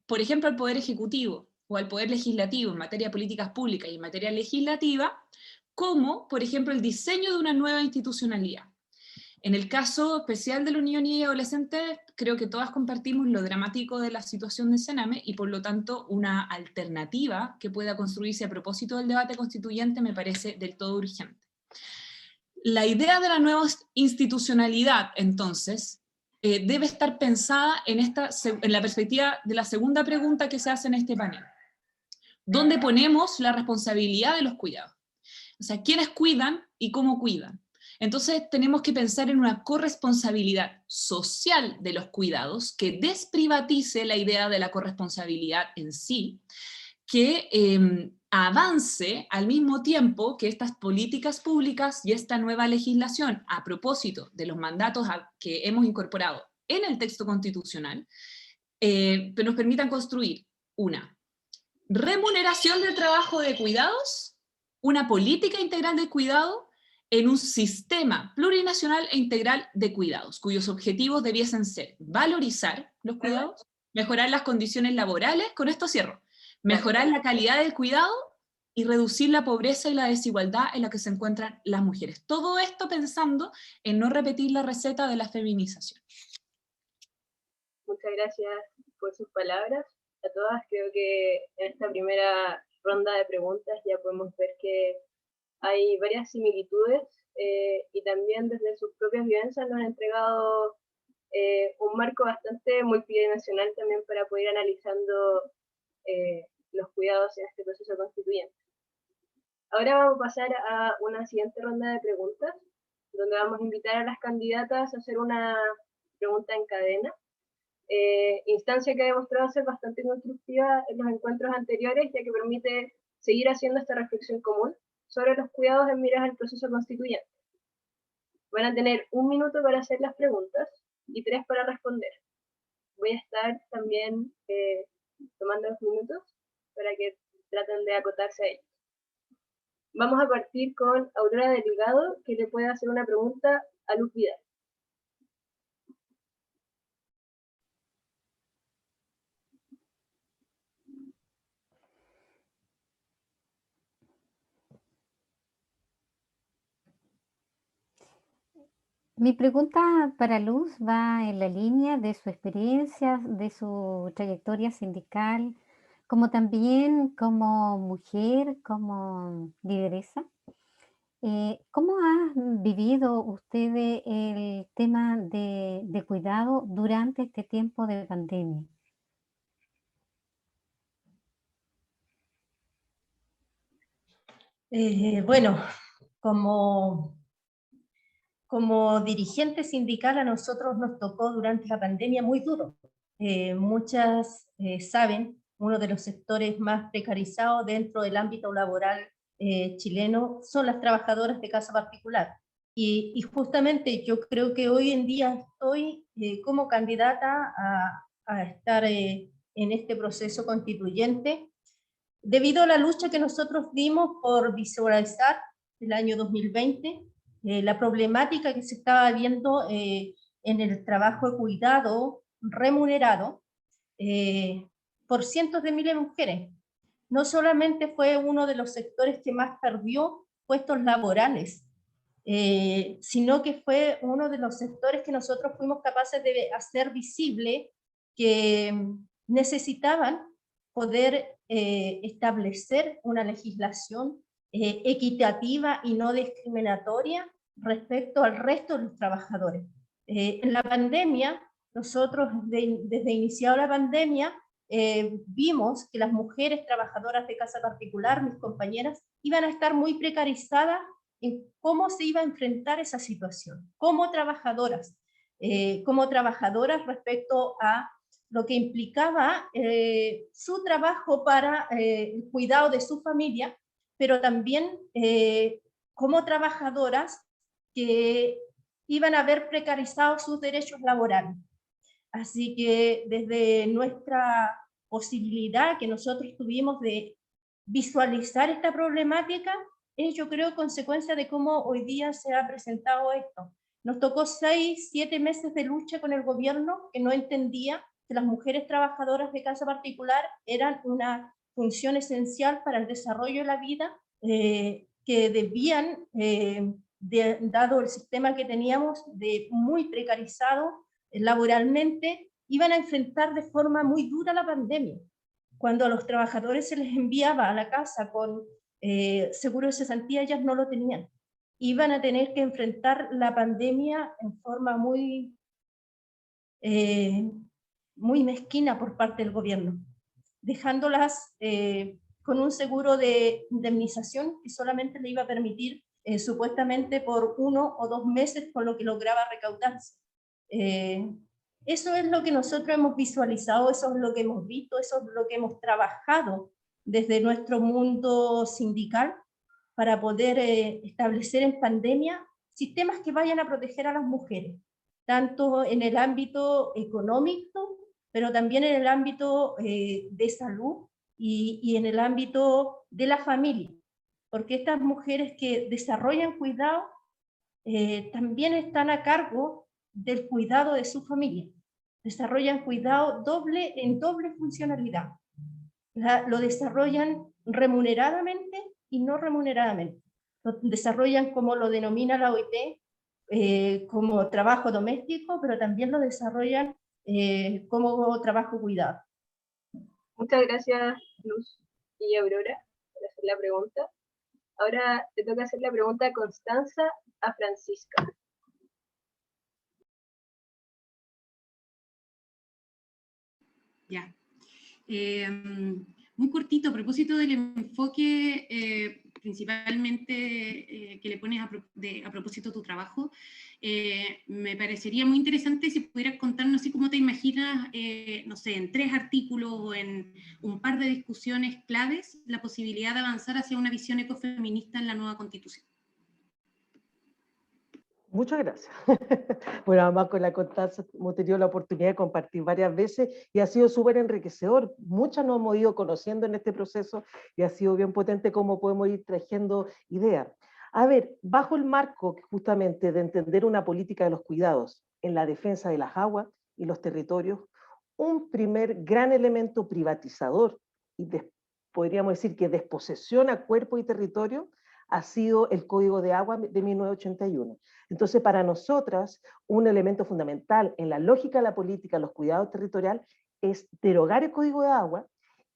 por ejemplo, al Poder Ejecutivo o al Poder Legislativo en materia de políticas públicas y en materia legislativa, como, por ejemplo, el diseño de una nueva institucionalidad. En el caso especial de los niños y adolescentes, creo que todas compartimos lo dramático de la situación de Sename y por lo tanto una alternativa que pueda construirse a propósito del debate constituyente me parece del todo urgente. La idea de la nueva institucionalidad, entonces, debe estar pensada en la perspectiva de la segunda pregunta que se hace en este panel. ¿Dónde ponemos la responsabilidad de los cuidados? O sea, ¿quiénes cuidan y cómo cuidan? Entonces tenemos que pensar en una corresponsabilidad social de los cuidados que desprivatice la idea de la corresponsabilidad en sí, que avance al mismo tiempo que estas políticas públicas y esta nueva legislación, a propósito de los mandatos que hemos incorporado en el texto constitucional, nos permitan construir una remuneración del trabajo de cuidados, una política integral de cuidado, en un sistema plurinacional e integral de cuidados, cuyos objetivos debiesen ser valorizar los cuidados, mejorar las condiciones laborales, con esto cierro, mejorar la calidad del cuidado y reducir la pobreza y la desigualdad en la que se encuentran las mujeres. Todo esto pensando en no repetir la receta de la feminización. Muchas gracias por sus palabras. A todas, creo que en esta primera ronda de preguntas ya podemos ver que hay varias similitudes y también desde sus propias vivencias nos han entregado un marco bastante multidimensional también para poder ir analizando los cuidados en este proceso constituyente. Ahora vamos a pasar a una siguiente ronda de preguntas, donde vamos a invitar a las candidatas a hacer una pregunta en cadena, instancia que ha demostrado ser bastante constructiva en los encuentros anteriores, ya que permite seguir haciendo esta reflexión común sobre los cuidados en miras al proceso constituyente. Van a tener 1 minuto para hacer las preguntas y 3 para responder. Voy a estar también tomando los minutos para que traten de acotarse a ellos. Vamos a partir con Aurora Delgado, que le puede hacer una pregunta a Luz Vidal. Mi pregunta para Luz va en la línea de su experiencia, de su trayectoria sindical, como también como mujer, como lideresa. ¿Cómo han vivido ustedes el tema de cuidado durante este tiempo de pandemia? Bueno, como dirigente sindical a nosotros nos tocó durante la pandemia muy duro. Muchas saben, uno de los sectores más precarizados dentro del ámbito laboral chileno son las trabajadoras de casa particular. Y justamente yo creo que hoy en día estoy como candidata a estar en este proceso constituyente, debido a la lucha que nosotros dimos por visualizar el año 2020, la problemática que se estaba viendo en el trabajo de cuidado remunerado por cientos de miles de mujeres. No solamente fue uno de los sectores que más perdió puestos laborales, sino que fue uno de los sectores que nosotros fuimos capaces de hacer visible que necesitaban poder establecer una legislación equitativa y no discriminatoria respecto al resto de los trabajadores. En la pandemia, nosotros desde iniciada la pandemia, vimos que las mujeres trabajadoras de casa particular, mis compañeras, iban a estar muy precarizadas en cómo se iba a enfrentar esa situación, como trabajadoras respecto a lo que implicaba su trabajo para el cuidado de su familia, pero también como trabajadoras que iban a ver precarizados sus derechos laborales. Así que desde nuestra posibilidad que nosotros tuvimos de visualizar esta problemática, es yo creo consecuencia de cómo hoy día se ha presentado esto. Nos tocó 6, 7 meses de lucha con el gobierno que no entendía que las mujeres trabajadoras de casa particular eran una función esencial para el desarrollo de la vida, que debían, dado el sistema que teníamos de muy precarizado laboralmente, iban a enfrentar de forma muy dura la pandemia. Cuando a los trabajadores se les enviaba a la casa con seguro de cesantía, ellas no lo tenían. Iban a tener que enfrentar la pandemia en forma muy mezquina por parte del gobierno, dejándolas con un seguro de indemnización que solamente le iba a permitir supuestamente por 1 o 2 meses con lo que lograba recaudarse. Eso es lo que nosotros hemos visualizado, eso es lo que hemos visto, eso es lo que hemos trabajado desde nuestro mundo sindical para poder establecer en pandemia sistemas que vayan a proteger a las mujeres, tanto en el ámbito económico, pero también en el ámbito de salud y en el ámbito de la familia, porque estas mujeres que desarrollan cuidado también están a cargo del cuidado de su familia, desarrollan cuidado en doble funcionalidad, lo desarrollan remuneradamente y no remuneradamente, lo desarrollan como lo denomina la OIT, como trabajo doméstico, pero también lo desarrollan como trabajo cuidado. Muchas gracias, Luz y Aurora, por hacer la pregunta. Ahora te toca hacer la pregunta a Constanza, a Francisca. Ya. Muy cortito, a propósito del enfoque principalmente que le pones a propósito de tu trabajo, me parecería muy interesante si pudieras contarnos así cómo te imaginas, no sé, en 3 artículos o en un par de discusiones claves, la posibilidad de avanzar hacia una visión ecofeminista en la nueva Constitución. Muchas gracias. Bueno, además con la Constanza hemos tenido la oportunidad de compartir varias veces y ha sido súper enriquecedor. Muchas nos hemos ido conociendo en este proceso y ha sido bien potente cómo podemos ir trayendo ideas. A ver, bajo el marco justamente de entender una política de los cuidados en la defensa de las aguas y los territorios, un primer gran elemento privatizador y podríamos decir que desposesiona cuerpo y territorio ha sido el Código de Agua de 1981. Entonces, para nosotras, un elemento fundamental en la lógica de la política de los cuidados territoriales es derogar el Código de Agua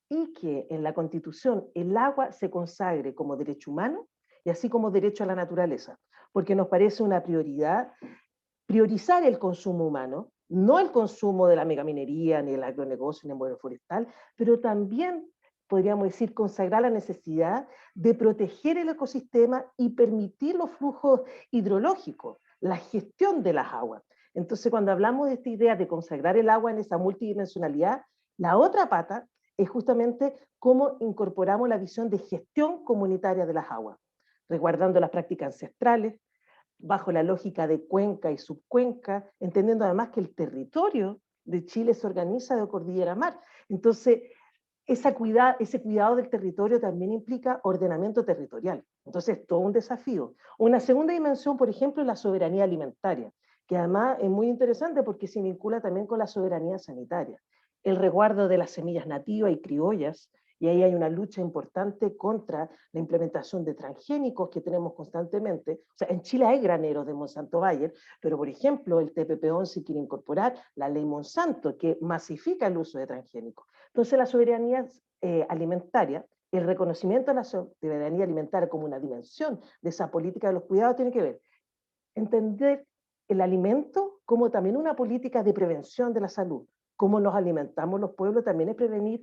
y que en la Constitución el agua se consagre como derecho humano y así como derecho a la naturaleza, porque nos parece una prioridad priorizar el consumo humano, no el consumo de la megaminería, ni el agronegocio, ni el modelo forestal, pero también podríamos decir, consagrar la necesidad de proteger el ecosistema y permitir los flujos hidrológicos, la gestión de las aguas. Entonces, cuando hablamos de esta idea de consagrar el agua en esa multidimensionalidad, la otra pata es justamente cómo incorporamos la visión de gestión comunitaria de las aguas, resguardando las prácticas ancestrales, bajo la lógica de cuenca y subcuenca, entendiendo además que el territorio de Chile se organiza de cordillera a mar. Entonces, ese cuidado del territorio también implica ordenamiento territorial. Entonces, todo un desafío. Una segunda dimensión, por ejemplo, es la soberanía alimentaria, que además es muy interesante porque se vincula también con la soberanía sanitaria. El resguardo de las semillas nativas y criollas, y ahí hay una lucha importante contra la implementación de transgénicos que tenemos constantemente. O sea, en Chile hay graneros de Monsanto Bayer, pero por ejemplo el TPP-11 quiere incorporar la ley Monsanto que masifica el uso de transgénicos. Entonces la soberanía alimentaria, el reconocimiento de la soberanía alimentaria como una dimensión de esa política de los cuidados tiene que ver entender el alimento como también una política de prevención de la salud. Cómo nos alimentamos los pueblos también es prevenir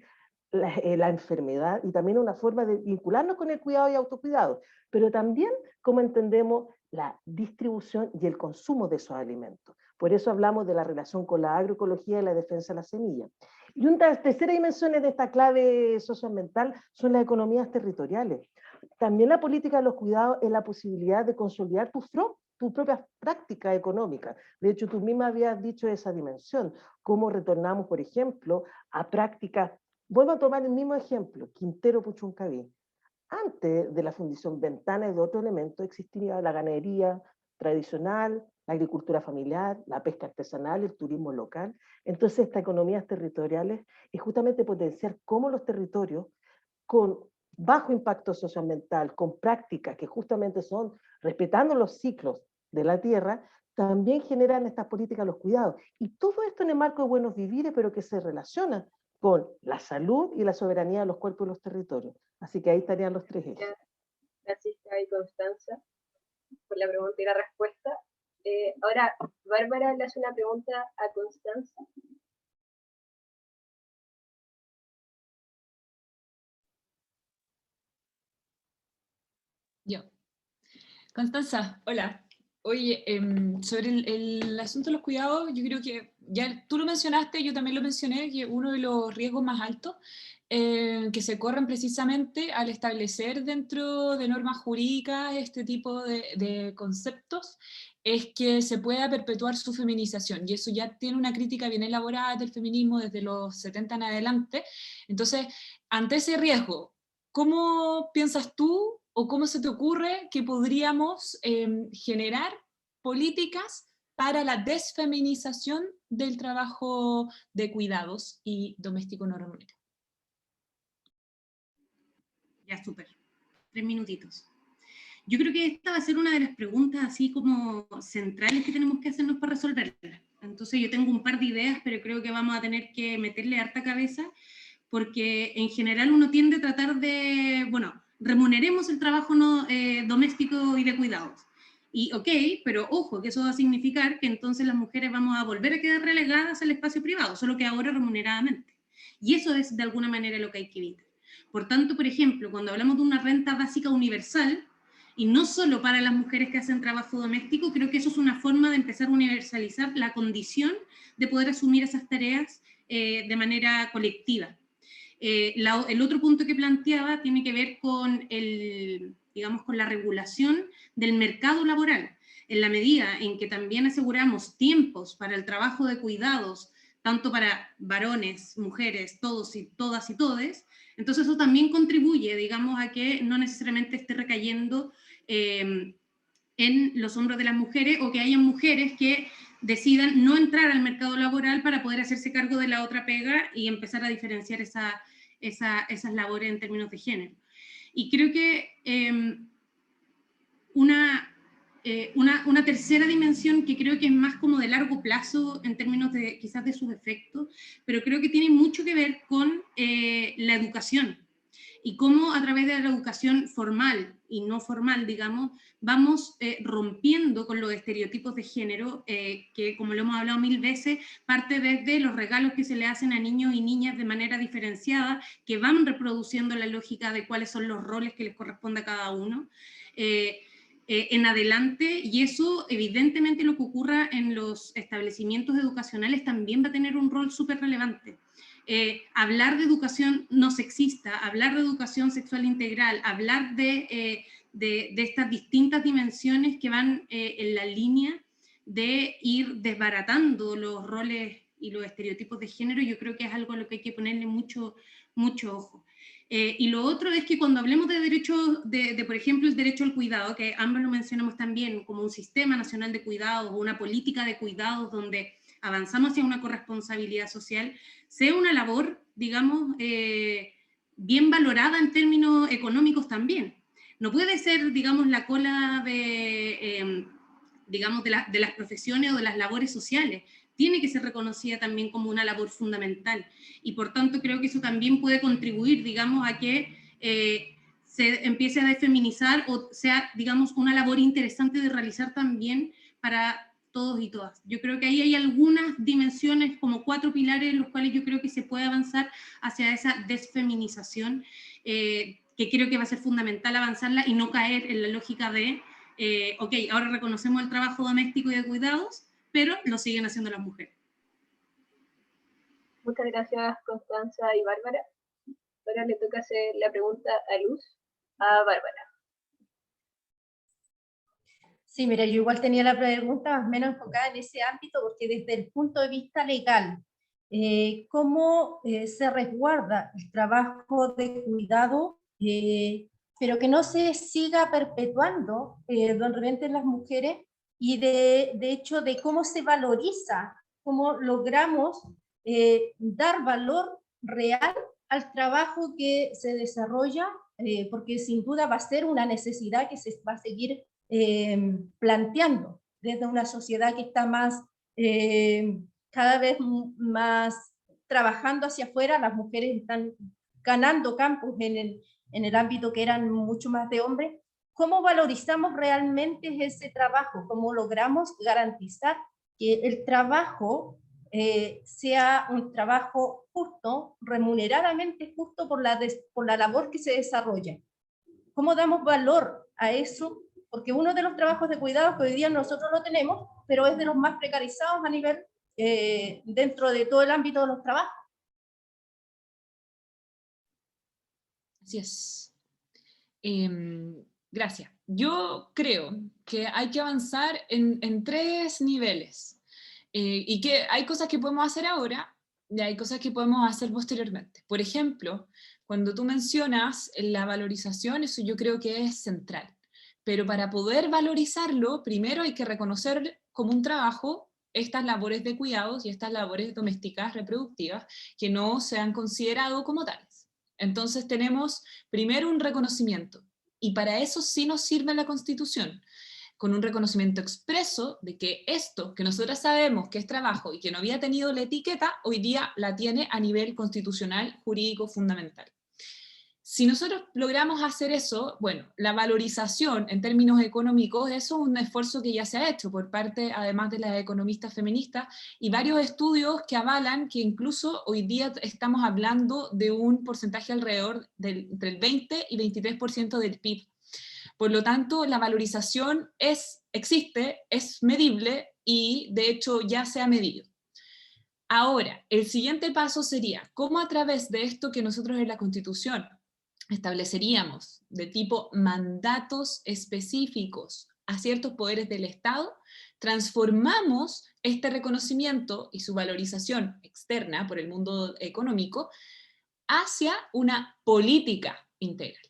la enfermedad y también una forma de vincularnos con el cuidado y autocuidado, pero también cómo entendemos la distribución y el consumo de esos alimentos. Por eso hablamos de la relación con la agroecología y la defensa de la semilla. Y una tercera dimensión de esta clave socioambiental son las economías territoriales. También la política de los cuidados es la posibilidad de consolidar tus propias prácticas económicas. De hecho, tú misma habías dicho esa dimensión, cómo retornamos, por ejemplo, a prácticas. Vuelvo a tomar el mismo ejemplo, Quintero Puchuncaví. Antes de la fundición Ventana y de otros elementos existía la ganadería tradicional, la agricultura familiar, la pesca artesanal, el turismo local. Entonces, estas economías territoriales es justamente potenciar cómo los territorios con bajo impacto socioambiental, con prácticas que justamente son respetando los ciclos de la tierra, también generan estas políticas de los cuidados. Y todo esto en el marco de buenos vivires, pero que se relaciona con la salud y la soberanía de los cuerpos y los territorios. Así que ahí estarían los tres ejes. Francisca y Constanza, por la pregunta y la respuesta. Ahora, Bárbara le hace una pregunta a Constanza. Yo. Constanza, hola. Oye, sobre el asunto de los cuidados, yo creo que ya tú lo mencionaste, yo también lo mencioné, que uno de los riesgos más altos que se corren precisamente al establecer dentro de normas jurídicas este tipo de conceptos es que se pueda perpetuar su feminización, y eso ya tiene una crítica bien elaborada del feminismo desde los 70 en adelante. Entonces, ante ese riesgo, ¿cómo piensas tú o cómo se te ocurre que podríamos generar políticas para la desfeminización del trabajo de cuidados y doméstico no remunerado? Ya, súper. 3 minutitos. Yo creo que esta va a ser una de las preguntas así como centrales que tenemos que hacernos para resolverla. Entonces yo tengo un par de ideas, pero creo que vamos a tener que meterle harta cabeza, porque en general uno tiende a tratar de, bueno, remuneremos el trabajo doméstico y de cuidados. Y ok, pero ojo, que eso va a significar que entonces las mujeres vamos a volver a quedar relegadas al espacio privado, solo que ahora remuneradamente. Y eso es de alguna manera lo que hay que evitar. Por tanto, por ejemplo, cuando hablamos de una renta básica universal, y no solo para las mujeres que hacen trabajo doméstico, creo que eso es una forma de empezar a universalizar la condición de poder asumir esas tareas de manera colectiva. El otro punto que planteaba tiene que ver con, digamos, con la regulación del mercado laboral. En la medida en que también aseguramos tiempos para el trabajo de cuidados, tanto para varones, mujeres, todos y todas y todes, entonces eso también contribuye, digamos, a que no necesariamente esté recayendo en los hombros de las mujeres, o que hayan mujeres que decidan no entrar al mercado laboral para poder hacerse cargo de la otra pega y empezar a diferenciar esas labores en términos de género. Y creo que una tercera dimensión que creo que es más como de largo plazo en términos de quizás de sus efectos, pero creo que tiene mucho que ver con la educación. y cómo a través de la educación formal y no formal, digamos, vamos rompiendo con los estereotipos de género, que como lo hemos hablado 1000 veces, parte desde los regalos que se le hacen a niños y niñas de manera diferenciada, que van reproduciendo la lógica de cuáles son los roles que les corresponde a cada uno, en adelante, y eso evidentemente lo que ocurra en los establecimientos educacionales también va a tener un rol súper relevante. Hablar de educación no sexista, hablar de educación sexual integral, hablar de estas distintas dimensiones que van en la línea de ir desbaratando los roles y los estereotipos de género, yo creo que es algo a lo que hay que ponerle mucho ojo. Y lo otro es que cuando hablemos de derechos, por ejemplo, el derecho al cuidado, que ambos lo mencionamos también, como un sistema nacional de cuidados o una política de cuidados donde avanzamos hacia una corresponsabilidad social, sea una labor, digamos, bien valorada en términos económicos también. No puede ser, digamos, la cola digamos, de las profesiones o de las labores sociales. Tiene que ser reconocida también como una labor fundamental. Y por tanto creo que eso también puede contribuir, digamos, a que se empiece a desfeminizar o sea, digamos, una labor interesante de realizar también para todos y todas. Yo creo que ahí hay algunas dimensiones, como 4 pilares en los cuales yo creo que se puede avanzar hacia esa desfeminización, que creo que va a ser fundamental avanzarla y no caer en la lógica de, ok, ahora reconocemos el trabajo doméstico y de cuidados, pero lo siguen haciendo las mujeres. Muchas gracias, Constanza y Bárbara. Ahora le toca hacer la pregunta a Luz, a Bárbara. Sí, mira, yo igual tenía la pregunta más o menos enfocada en ese ámbito, porque desde el punto de vista legal, ¿cómo se resguarda el trabajo de cuidado, pero que no se siga perpetuando de repente en las mujeres, y de hecho de cómo se valoriza, cómo logramos dar valor real al trabajo que se desarrolla, porque sin duda va a ser una necesidad que se va a seguir planteando desde una sociedad que está más, cada vez más trabajando hacia afuera. Las mujeres están ganando campos en el ámbito que eran mucho más de hombres. ¿Cómo valorizamos realmente ese trabajo? ¿Cómo logramos garantizar que el trabajo sea un trabajo justo, remuneradamente justo por la labor que se desarrolla? ¿Cómo damos valor a eso? Porque uno de los trabajos de cuidado que hoy día nosotros lo tenemos, pero es de los más precarizados a nivel, dentro de todo el ámbito de los trabajos. Así es. Gracias. Yo creo que hay que avanzar en 3 niveles, y que hay cosas que podemos hacer ahora y hay cosas que podemos hacer posteriormente. Por ejemplo, cuando tú mencionas la valorización, eso yo creo que es central. Pero para poder valorizarlo, primero hay que reconocer como un trabajo estas labores de cuidados y estas labores domésticas reproductivas que no se han considerado como tales. Entonces tenemos primero un reconocimiento, y para eso sí nos sirve la Constitución, con un reconocimiento expreso de que esto que nosotros sabemos que es trabajo y que no había tenido la etiqueta, hoy día la tiene a nivel constitucional, jurídico, fundamental. Si nosotros logramos hacer eso, bueno, la valorización en términos económicos, eso es un esfuerzo que ya se ha hecho por parte, además de las economistas feministas, y varios estudios que avalan que incluso hoy día estamos hablando de un porcentaje alrededor entre el 20 y 23% del PIB. Por lo tanto, la valorización existe, es medible y de hecho ya se ha medido. Ahora, el siguiente paso sería, ¿cómo a través de esto que nosotros en la Constitución estableceríamos de tipo mandatos específicos a ciertos poderes del Estado, transformamos este reconocimiento y su valorización externa por el mundo económico hacia una política integral?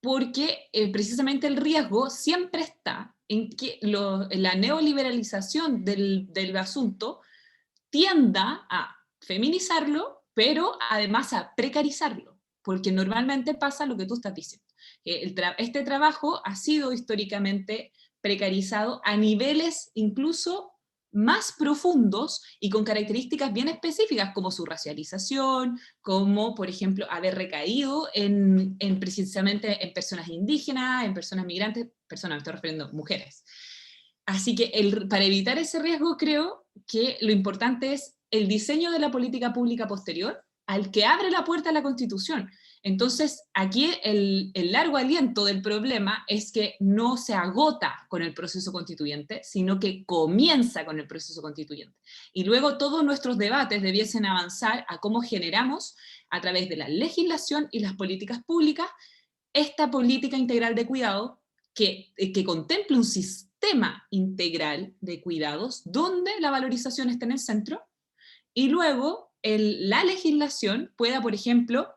Porque precisamente el riesgo siempre está en que la neoliberalización del asunto tienda a feminizarlo, pero además a precarizarlo, porque normalmente pasa lo que tú estás diciendo. Este trabajo ha sido históricamente precarizado a niveles incluso más profundos y con características bien específicas, como su racialización, como, por ejemplo, haber recaído precisamente en personas indígenas, en personas migrantes, personas, me estoy refiriendo a mujeres. Así que para evitar ese riesgo, creo que lo importante es el diseño de la política pública posterior, al que abre la puerta a la Constitución. Entonces, aquí el largo aliento del problema es que no se agota con el proceso constituyente, sino que comienza con el proceso constituyente. Y luego todos nuestros debates debiesen avanzar a cómo generamos, a través de la legislación y las políticas públicas, esta política integral de cuidado que contemple un sistema integral de cuidados donde la valorización esté en el centro, y luego la legislación pueda, por ejemplo,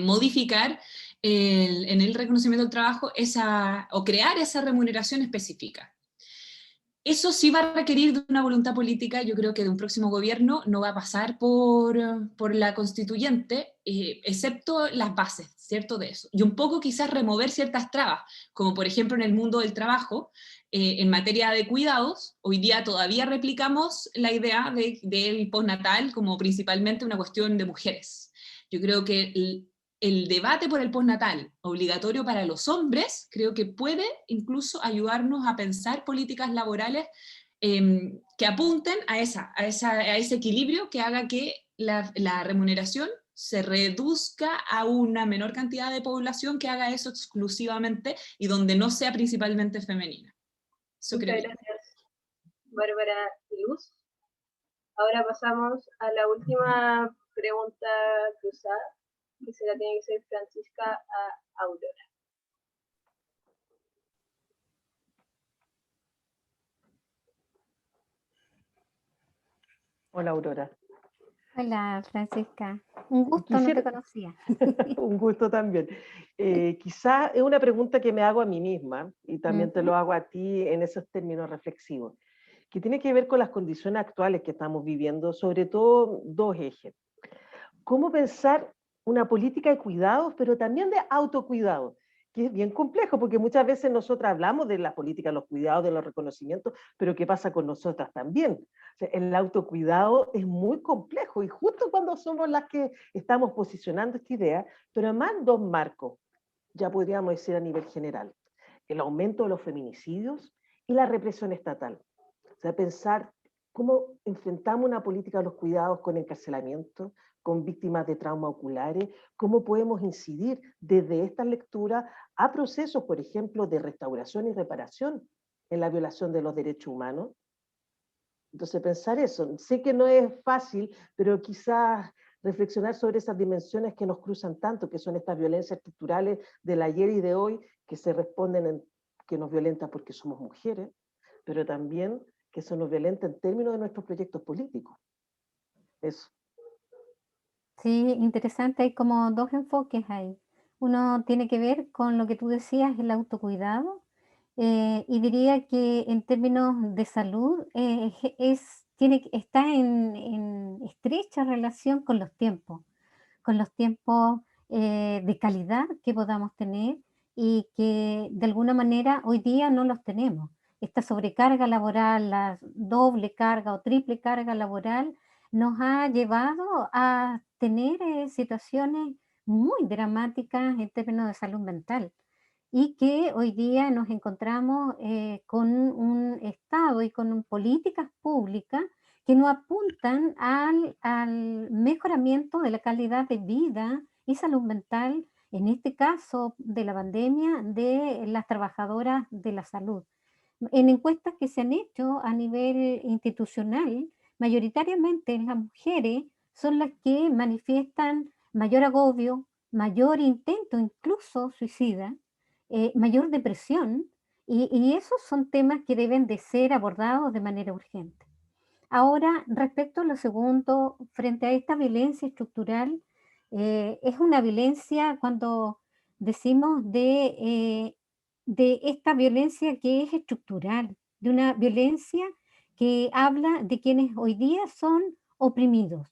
modificar en el reconocimiento del trabajo o crear esa remuneración específica. Eso sí va a requerir de una voluntad política, yo creo que de un próximo gobierno no va a pasar por la constituyente, excepto las bases, ¿cierto? De eso. Y un poco quizás remover ciertas trabas, como por ejemplo en el mundo del trabajo, en materia de cuidados, hoy día todavía replicamos la idea del postnatal como principalmente una cuestión de mujeres. Yo creo que el debate por el postnatal obligatorio para los hombres, creo que puede incluso ayudarnos a pensar políticas laborales que apunten a ese equilibrio que haga que la remuneración se reduzca a una menor cantidad de población que haga eso exclusivamente y donde no sea principalmente femenina. Eso Muchas creo yo. gracias, Bárbara y Luz. Ahora pasamos a la última pregunta cruzada, que se la tiene que hacer Francisca a Aurora. Hola, Aurora. Hola, Francisca. Un gusto, no te conocía. Un gusto también. Quizá es una pregunta que me hago a mí misma y también te lo hago a ti en esos términos reflexivos, que tiene que ver con las condiciones actuales que estamos viviendo, sobre todo dos ejes. ¿Cómo pensar una política de cuidados, pero también de autocuidado? Que es bien complejo, porque muchas veces nosotras hablamos de la política, de los cuidados, de los reconocimientos, pero ¿qué pasa con nosotras también? O sea, el autocuidado es muy complejo y justo cuando somos las que estamos posicionando esta idea, pero además dos marcos, ya podríamos decir a nivel general, el aumento de los feminicidios y la represión estatal. O sea, pensar cómo enfrentamos una política de los cuidados con encarcelamiento, con víctimas de trauma oculares, cómo podemos incidir desde esta lectura a procesos, por ejemplo, de restauración y reparación en la violación de los derechos humanos. Entonces, pensar eso, sé que no es fácil, pero quizás reflexionar sobre esas dimensiones que nos cruzan tanto, que son estas violencias estructurales del ayer y de hoy, que se responden que nos violentan porque somos mujeres, pero también que eso nos violenta en términos de nuestros proyectos políticos. Eso. Sí, interesante, hay como dos enfoques ahí. Uno tiene que ver con lo que tú decías, el autocuidado, y diría que en términos de salud está en estrecha relación con los tiempos de calidad que podamos tener y que de alguna manera hoy día no los tenemos. Esta sobrecarga laboral, la doble carga o triple carga laboral nos ha llevado a tener situaciones muy dramáticas en términos de salud mental y que hoy día nos encontramos con un Estado y con políticas públicas que no apuntan al mejoramiento de la calidad de vida y salud mental, en este caso de la pandemia, de las trabajadoras de la salud. En encuestas que se han hecho a nivel institucional, mayoritariamente las mujeres son las que manifiestan mayor agobio, mayor intento incluso suicida, mayor depresión, y esos son temas que deben de ser abordados de manera urgente. Ahora, respecto a lo segundo, frente a esta violencia estructural, es una violencia cuando decimos de esta violencia que es estructural, de una violencia que habla de quienes hoy día son oprimidos,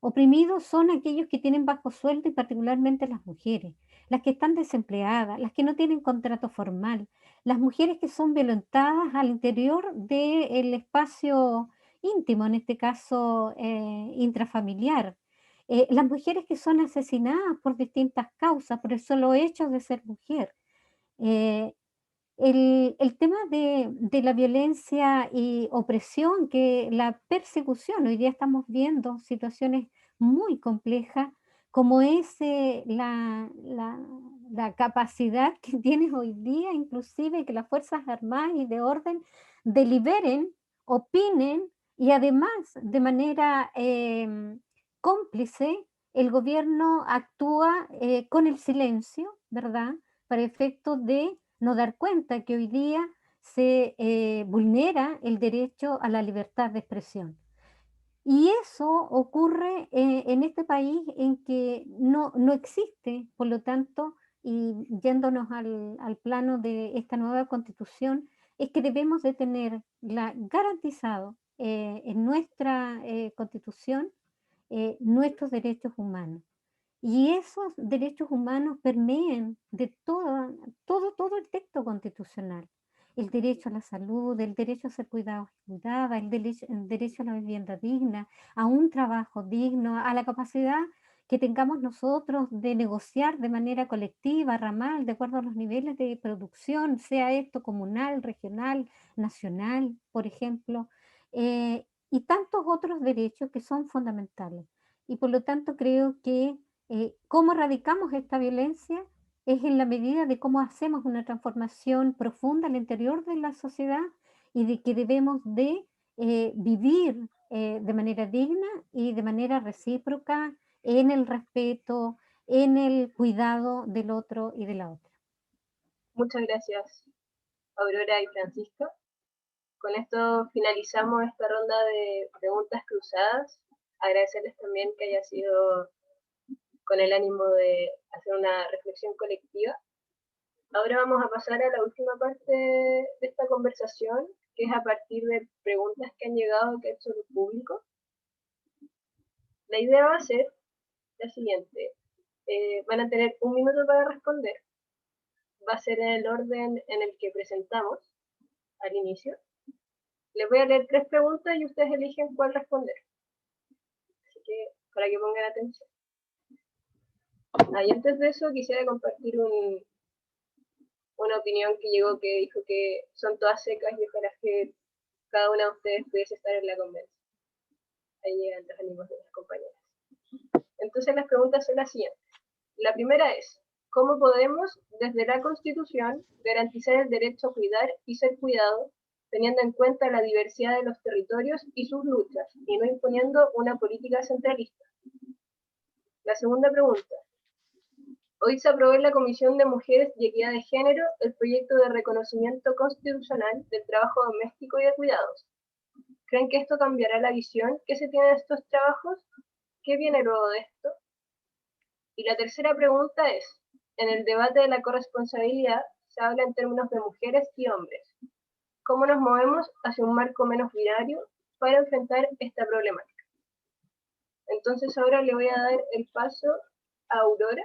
Oprimidos son aquellos que tienen bajo sueldo y particularmente las mujeres, las que están desempleadas, las que no tienen contrato formal, las mujeres que son violentadas al interior del espacio íntimo, en este caso intrafamiliar. Las mujeres que son asesinadas por distintas causas, por el solo hecho de ser mujer. Eh, el tema de la violencia y opresión, que la persecución, hoy día estamos viendo situaciones muy complejas, como es la capacidad que tienes hoy día, inclusive que las Fuerzas Armadas y de orden deliberen, opinen y además de manera cómplice, el gobierno actúa con el silencio, ¿verdad? Para efectos de no dar cuenta que hoy día se vulnera el derecho a la libertad de expresión. Y eso ocurre en este país en que no existe, por lo tanto, y yéndonos al plano de esta nueva constitución, es que debemos de tener garantizado en nuestra constitución nuestros derechos humanos. Y esos derechos humanos permean de todo el texto constitucional. El derecho a la salud, el derecho a ser cuidados y cuidadas, el derecho a la vivienda digna, a un trabajo digno, a la capacidad que tengamos nosotros de negociar de manera colectiva, ramal, de acuerdo a los niveles de producción, sea esto comunal, regional, nacional, por ejemplo, y tantos otros derechos que son fundamentales. Y por lo tanto creo que cómo erradicamos esta violencia es en la medida de cómo hacemos una transformación profunda al interior de la sociedad y de que debemos de vivir de manera digna y de manera recíproca en el respeto, en el cuidado del otro y de la otra. Muchas gracias, Aurora y Francisco. Con esto finalizamos esta ronda de preguntas cruzadas. Agradecerles también que haya sido con el ánimo de hacer una reflexión colectiva. Ahora vamos a pasar a la última parte de esta conversación, que es a partir de preguntas que han llegado, que ha hecho el público. La idea va a ser la siguiente. Van a tener 1 minuto para responder. Va a ser en el orden en el que presentamos al inicio. Les voy a leer 3 preguntas y ustedes eligen cuál responder. Así que, para que pongan atención. Y antes de eso, quisiera compartir una opinión que llegó que dijo que son todas secas y ojalá que cada una de ustedes pudiese estar en la convención. Ahí llegan los ánimos de las compañeras. Entonces las preguntas son las siguientes. La primera es, ¿cómo podemos, desde la Constitución, garantizar el derecho a cuidar y ser cuidado, teniendo en cuenta la diversidad de los territorios y sus luchas, y no imponiendo una política centralista? La segunda pregunta. Hoy se aprobó en la Comisión de Mujeres y Equidad de Género el proyecto de reconocimiento constitucional del trabajo doméstico y de cuidados. ¿Creen que esto cambiará la visión que se tiene de estos trabajos? ¿Qué viene luego de esto? Y la tercera pregunta es, en el debate de la corresponsabilidad se habla en términos de mujeres y hombres. ¿Cómo nos movemos hacia un marco menos binario para enfrentar esta problemática? Entonces ahora le voy a dar el paso a Aurora,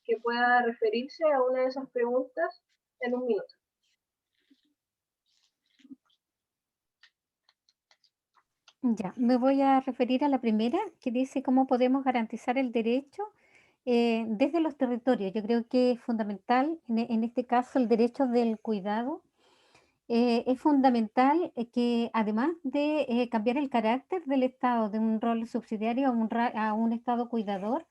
que pueda referirse a una de esas preguntas en 1 minuto. Ya, me voy a referir a la primera, que dice cómo podemos garantizar el derecho desde los territorios. Yo creo que es fundamental, en este caso, el derecho del cuidado. Es fundamental que además de cambiar el carácter del Estado, de un rol subsidiario a un Estado cuidador,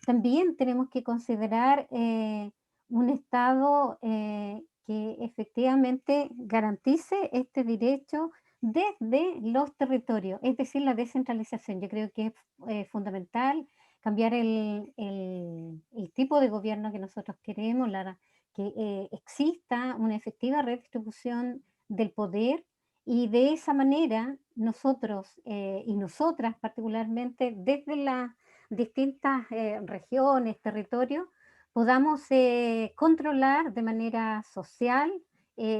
también tenemos que considerar un Estado que efectivamente garantice este derecho desde los territorios, es decir, la descentralización. Yo creo que es fundamental cambiar el tipo de gobierno que nosotros queremos, que exista una efectiva redistribución del poder y de esa manera nosotros y nosotras particularmente desde las distintas regiones, territorios, podamos controlar de manera social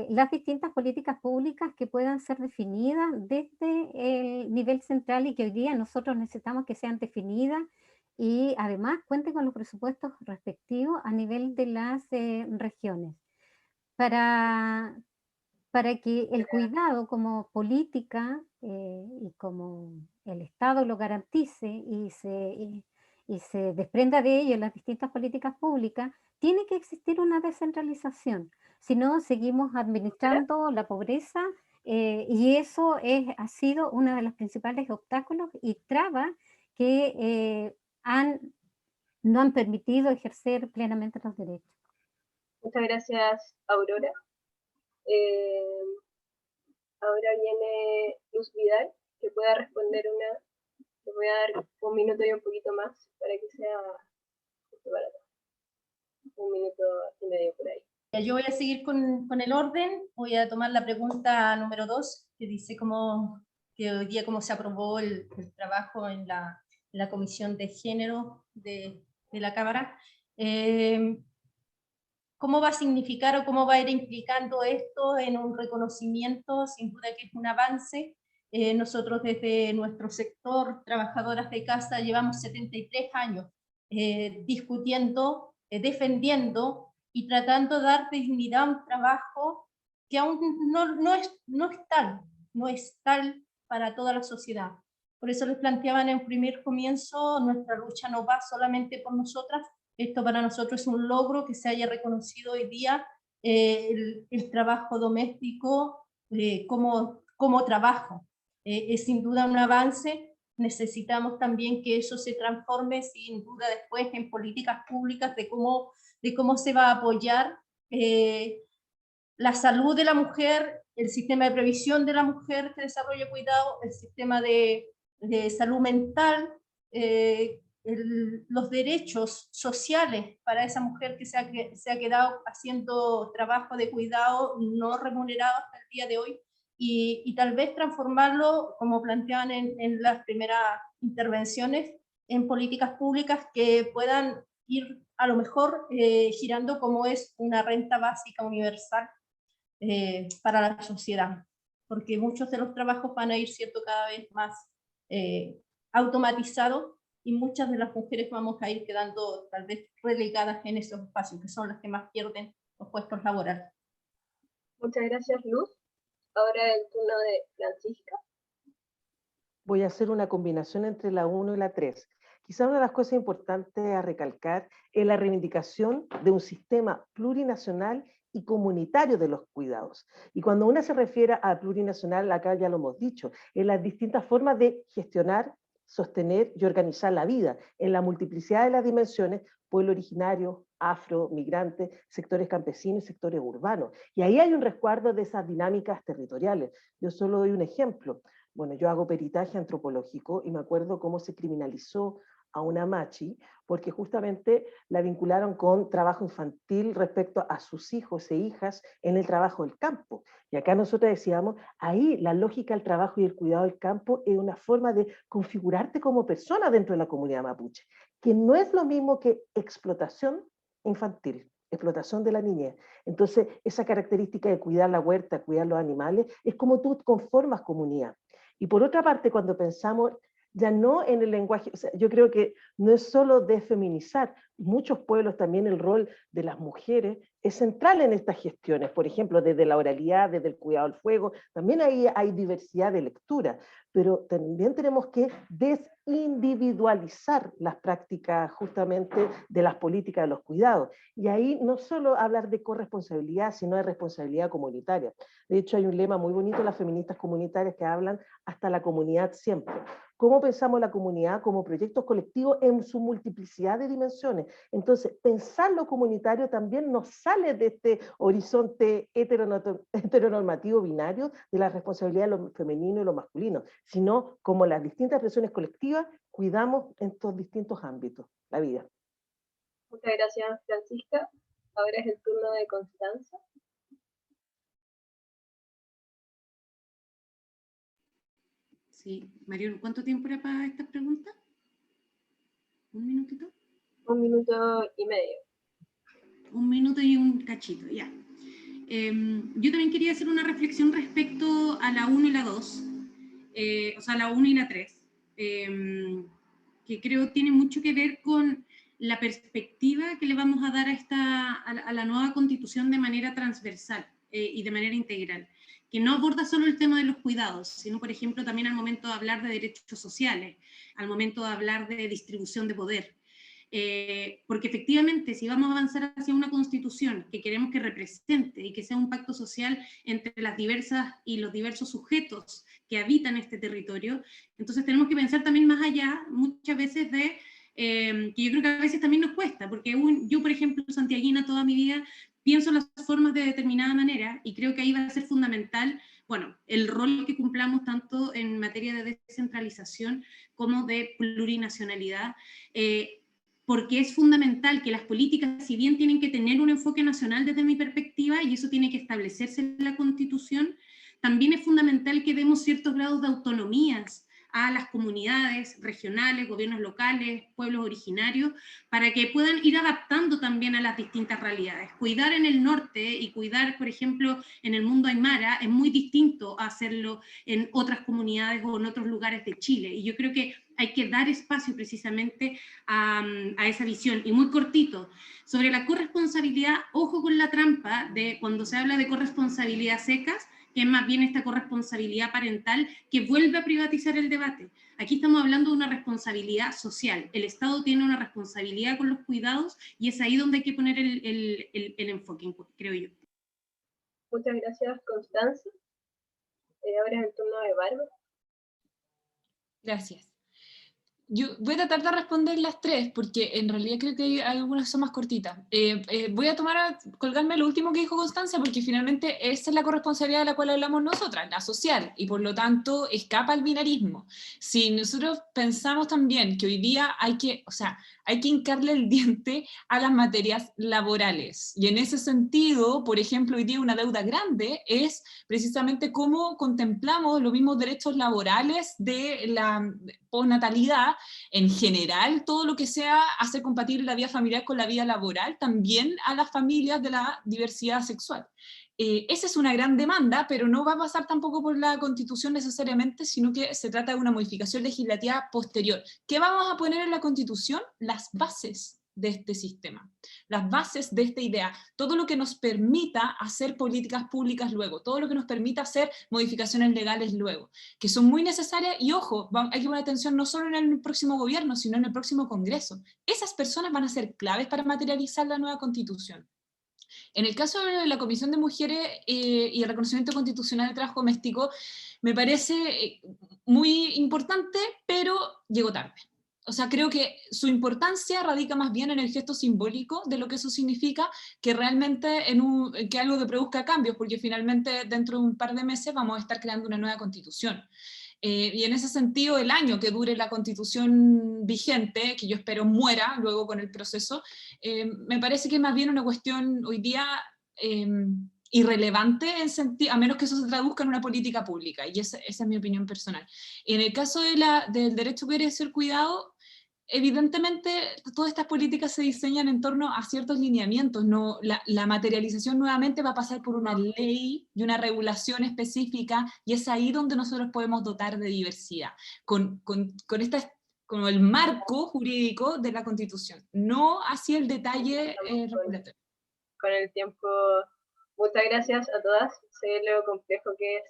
las distintas políticas públicas que puedan ser definidas desde el nivel central y que hoy día nosotros necesitamos que sean definidas y además cuenten con los presupuestos respectivos a nivel de las regiones. Para que el cuidado como política y como el Estado lo garantice y se desprenda de ello en las distintas políticas públicas, tiene que existir una descentralización. Si no, seguimos administrando la pobreza y eso ha sido uno de los principales obstáculos y trabas que no han permitido ejercer plenamente los derechos. Muchas gracias, Aurora. Ahora viene Luz Vidal, que pueda responder una. Le voy a dar un minuto y un poquito más para que sea justo para todos. 1 minuto y medio por ahí. Yo voy a seguir con el orden. Voy a tomar la pregunta número 2, que dice que hoy día cómo se aprobó el trabajo en la Comisión de Género de la Cámara. ¿Cómo va a significar o cómo va a ir implicando esto en un reconocimiento? Sin duda que es un avance. Nosotros desde nuestro sector, trabajadoras de casa, llevamos 73 años discutiendo, defendiendo y tratando de dar dignidad a un trabajo que aún no es tal para toda la sociedad. Por eso les planteaban en primer comienzo, nuestra lucha no va solamente por nosotras. Esto para nosotros es un logro que se haya reconocido hoy día el trabajo doméstico como trabajo. Es sin duda un avance. Necesitamos también que eso se transforme sin duda después en políticas públicas de cómo se va a apoyar la salud de la mujer, el sistema de previsión de la mujer que desarrolla cuidado, el sistema de salud mental, los derechos sociales para esa mujer que se ha quedado haciendo trabajo de cuidado no remunerado hasta el día de hoy, y tal vez transformarlo, como planteaban en las primeras intervenciones, en políticas públicas que puedan ir a lo mejor girando como es una renta básica universal para la sociedad, porque muchos de los trabajos van a ir siendo cada vez más automatizados y muchas de las mujeres vamos a ir quedando tal vez relegadas en esos espacios, que son las que más pierden los puestos laborales. Muchas gracias, Luz. Ahora el turno de Francisca. Voy a hacer una combinación entre la 1 y la 3. Quizá una de las cosas importantes a recalcar es la reivindicación de un sistema plurinacional y comunitario de los cuidados. Y cuando uno se refiere a plurinacional, acá ya lo hemos dicho, en las distintas formas de gestionar, sostener y organizar la vida, en la multiplicidad de las dimensiones, pueblo originario, afro, migrantes, sectores campesinos y sectores urbanos. Y ahí hay un resguardo de esas dinámicas territoriales. Yo solo doy un ejemplo. Bueno, yo hago peritaje antropológico y me acuerdo cómo se criminalizó a una machi, porque justamente la vincularon con trabajo infantil respecto a sus hijos e hijas en el trabajo del campo. Y acá nosotros decíamos, ahí la lógica del trabajo y el cuidado del campo es una forma de configurarte como persona dentro de la comunidad mapuche, que no es lo mismo que explotación infantil, explotación de la niñez. Entonces, esa característica de cuidar la huerta, cuidar los animales, es como tú conformas comunidad. Y por otra parte, cuando pensamos ya no en el lenguaje, o sea, yo creo que no es solo de feminizar, muchos pueblos también el rol de las mujeres es central en estas gestiones, por ejemplo, desde la oralidad, desde el cuidado del fuego, también ahí hay diversidad de lectura, pero también tenemos que desindividualizar las prácticas justamente de las políticas de los cuidados, y ahí no solo hablar de corresponsabilidad, sino de responsabilidad comunitaria. De hecho, hay un lema muy bonito de las feministas comunitarias que hablan hasta la comunidad siempre. ¿Cómo pensamos la comunidad como proyectos colectivos en su multiplicidad de dimensiones? Entonces, pensar lo comunitario también nos sale de este horizonte heteronormativo binario de la responsabilidad de lo femenino y lo masculino, sino como las distintas presiones colectivas cuidamos en estos distintos ámbitos, la vida. Muchas gracias, Francisca. Ahora es el turno de Constanza. Sí, Mariel, ¿cuánto tiempo era para estas preguntas? ¿Un minutito? 1 minuto y medio. 1 minuto y un cachito, ya. Yo también quería hacer una reflexión respecto a la 1 y la 2, o sea, la 1 y la 3, que creo tiene mucho que ver con la perspectiva que le vamos a dar a la nueva constitución de manera transversal y de manera integral, que no aborda solo el tema de los cuidados, sino, por ejemplo, también al momento de hablar de derechos sociales, al momento de hablar de distribución de poder. Porque efectivamente, si vamos a avanzar hacia una constitución que queremos que represente y que sea un pacto social entre las diversas y los diversos sujetos que habitan este territorio, entonces tenemos que pensar también más allá, muchas veces de, que yo creo que a veces también nos cuesta, porque yo, por ejemplo, santiaguina toda mi vida, pienso las formas de determinada manera y creo que ahí va a ser fundamental, bueno, el rol que cumplamos tanto en materia de descentralización como de plurinacionalidad, porque es fundamental que las políticas, si bien tienen que tener un enfoque nacional desde mi perspectiva, y eso tiene que establecerse en la Constitución, también es fundamental que demos ciertos grados de autonomías a las comunidades regionales, gobiernos locales, pueblos originarios, para que puedan ir adaptando también a las distintas realidades. Cuidar en el norte y cuidar, por ejemplo, en el mundo aymara es muy distinto a hacerlo en otras comunidades o en otros lugares de Chile, y yo creo que hay que dar espacio precisamente a esa visión. Y muy cortito, sobre la corresponsabilidad, ojo con la trampa de cuando se habla de corresponsabilidad secas, que es más bien esta corresponsabilidad parental que vuelve a privatizar el debate. Aquí estamos hablando de una responsabilidad social. El Estado tiene una responsabilidad con los cuidados y es ahí donde hay que poner el enfoque, creo yo. Muchas gracias, Constanza. Ahora es el turno de Bárbara. Gracias. Yo voy a tratar de responder las tres, porque en realidad creo que hay algunas que son más cortitas. Voy a colgarme lo último que dijo Constancia, porque finalmente esa es la corresponsabilidad de la cual hablamos nosotras, la social, y por lo tanto escapa al binarismo. Si nosotros pensamos también que hoy día hay que hincarle el diente a las materias laborales, y en ese sentido, por ejemplo, hoy día una deuda grande es precisamente cómo contemplamos los mismos derechos laborales de la postnatalidad, en general, todo lo que sea hacer compatible la vida familiar con la vida laboral, también a las familias de la diversidad sexual. Esa es una gran demanda, pero no va a pasar tampoco por la Constitución necesariamente, sino que se trata de una modificación legislativa posterior. ¿Qué vamos a poner en la Constitución? Las bases de este sistema, las bases de esta idea, todo lo que nos permita hacer políticas públicas luego, todo lo que nos permita hacer modificaciones legales luego, que son muy necesarias, y ojo, hay que poner atención no solo en el próximo gobierno, sino en el próximo Congreso. Esas personas van a ser claves para materializar la nueva Constitución. En el caso de la Comisión de Mujeres y el Reconocimiento Constitucional del Trabajo Doméstico, me parece muy importante, pero llegó tarde. O sea, creo que su importancia radica más bien en el gesto simbólico de lo que eso significa, que realmente que algo que produzca cambios, porque finalmente dentro de un par de meses vamos a estar creando una nueva Constitución. Y en ese sentido, el año que dure la Constitución vigente, que yo espero muera luego con el proceso, me parece que es más bien una cuestión hoy día irrelevante, a menos que eso se traduzca en una política pública, y esa es mi opinión personal. En el caso del derecho que quiere ser cuidado, evidentemente todas estas políticas se diseñan en torno a ciertos lineamientos, no, la materialización nuevamente va a pasar por una ley y una regulación específica, y es ahí donde nosotros podemos dotar de diversidad, con el marco jurídico de la Constitución, no hacia el detalle regulatorio. Con el tiempo, muchas gracias a todas. Sé lo complejo que es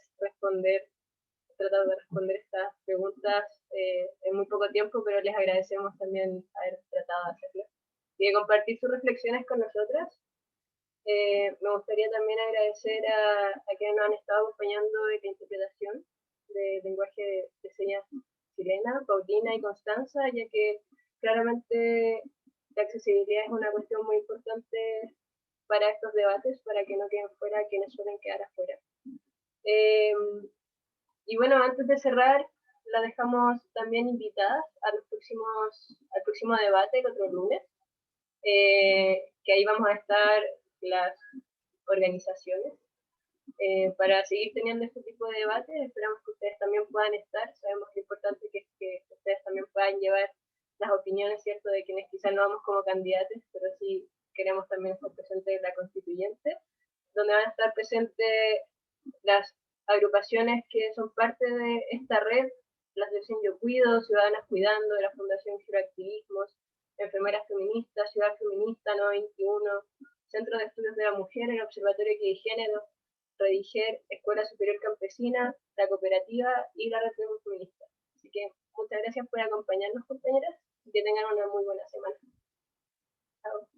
tratar de responder estas preguntas en muy poco tiempo, pero les agradecemos también haber tratado de hacerlo y de compartir sus reflexiones con nosotras. Me gustaría también agradecer a quienes nos han estado acompañando en la interpretación de lenguaje de señas chilena, Paulina y Constanza, ya que claramente la accesibilidad es una cuestión muy importante para estos debates, para que no queden fuera quienes suelen quedar afuera. Y bueno, antes de cerrar, la dejamos también invitadas al próximo debate el otro lunes, que ahí vamos a estar las organizaciones para seguir teniendo este tipo de debates. Esperamos que ustedes también puedan estar. Sabemos que es importante que ustedes también puedan llevar las opiniones, ¿cierto?, de quienes quizás no vamos como candidatos, pero sí queremos también estar presentes en la constituyente. donde van a estar presentes las agrupaciones que son parte de esta red, la Asociación Yo Cuido, Ciudadanas Cuidando, de la Fundación Giroactivismos, Enfermeras Feministas, Ciudad Feminista 921, Centro de Estudios de la Mujer, el Observatorio de Género, Rediger, Escuela Superior Campesina, la Cooperativa y la Red Feminista. Así que muchas gracias por acompañarnos, compañeras, y que tengan una muy buena semana. Chao.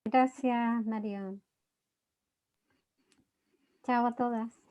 Gracias, Marión. Chao a todas.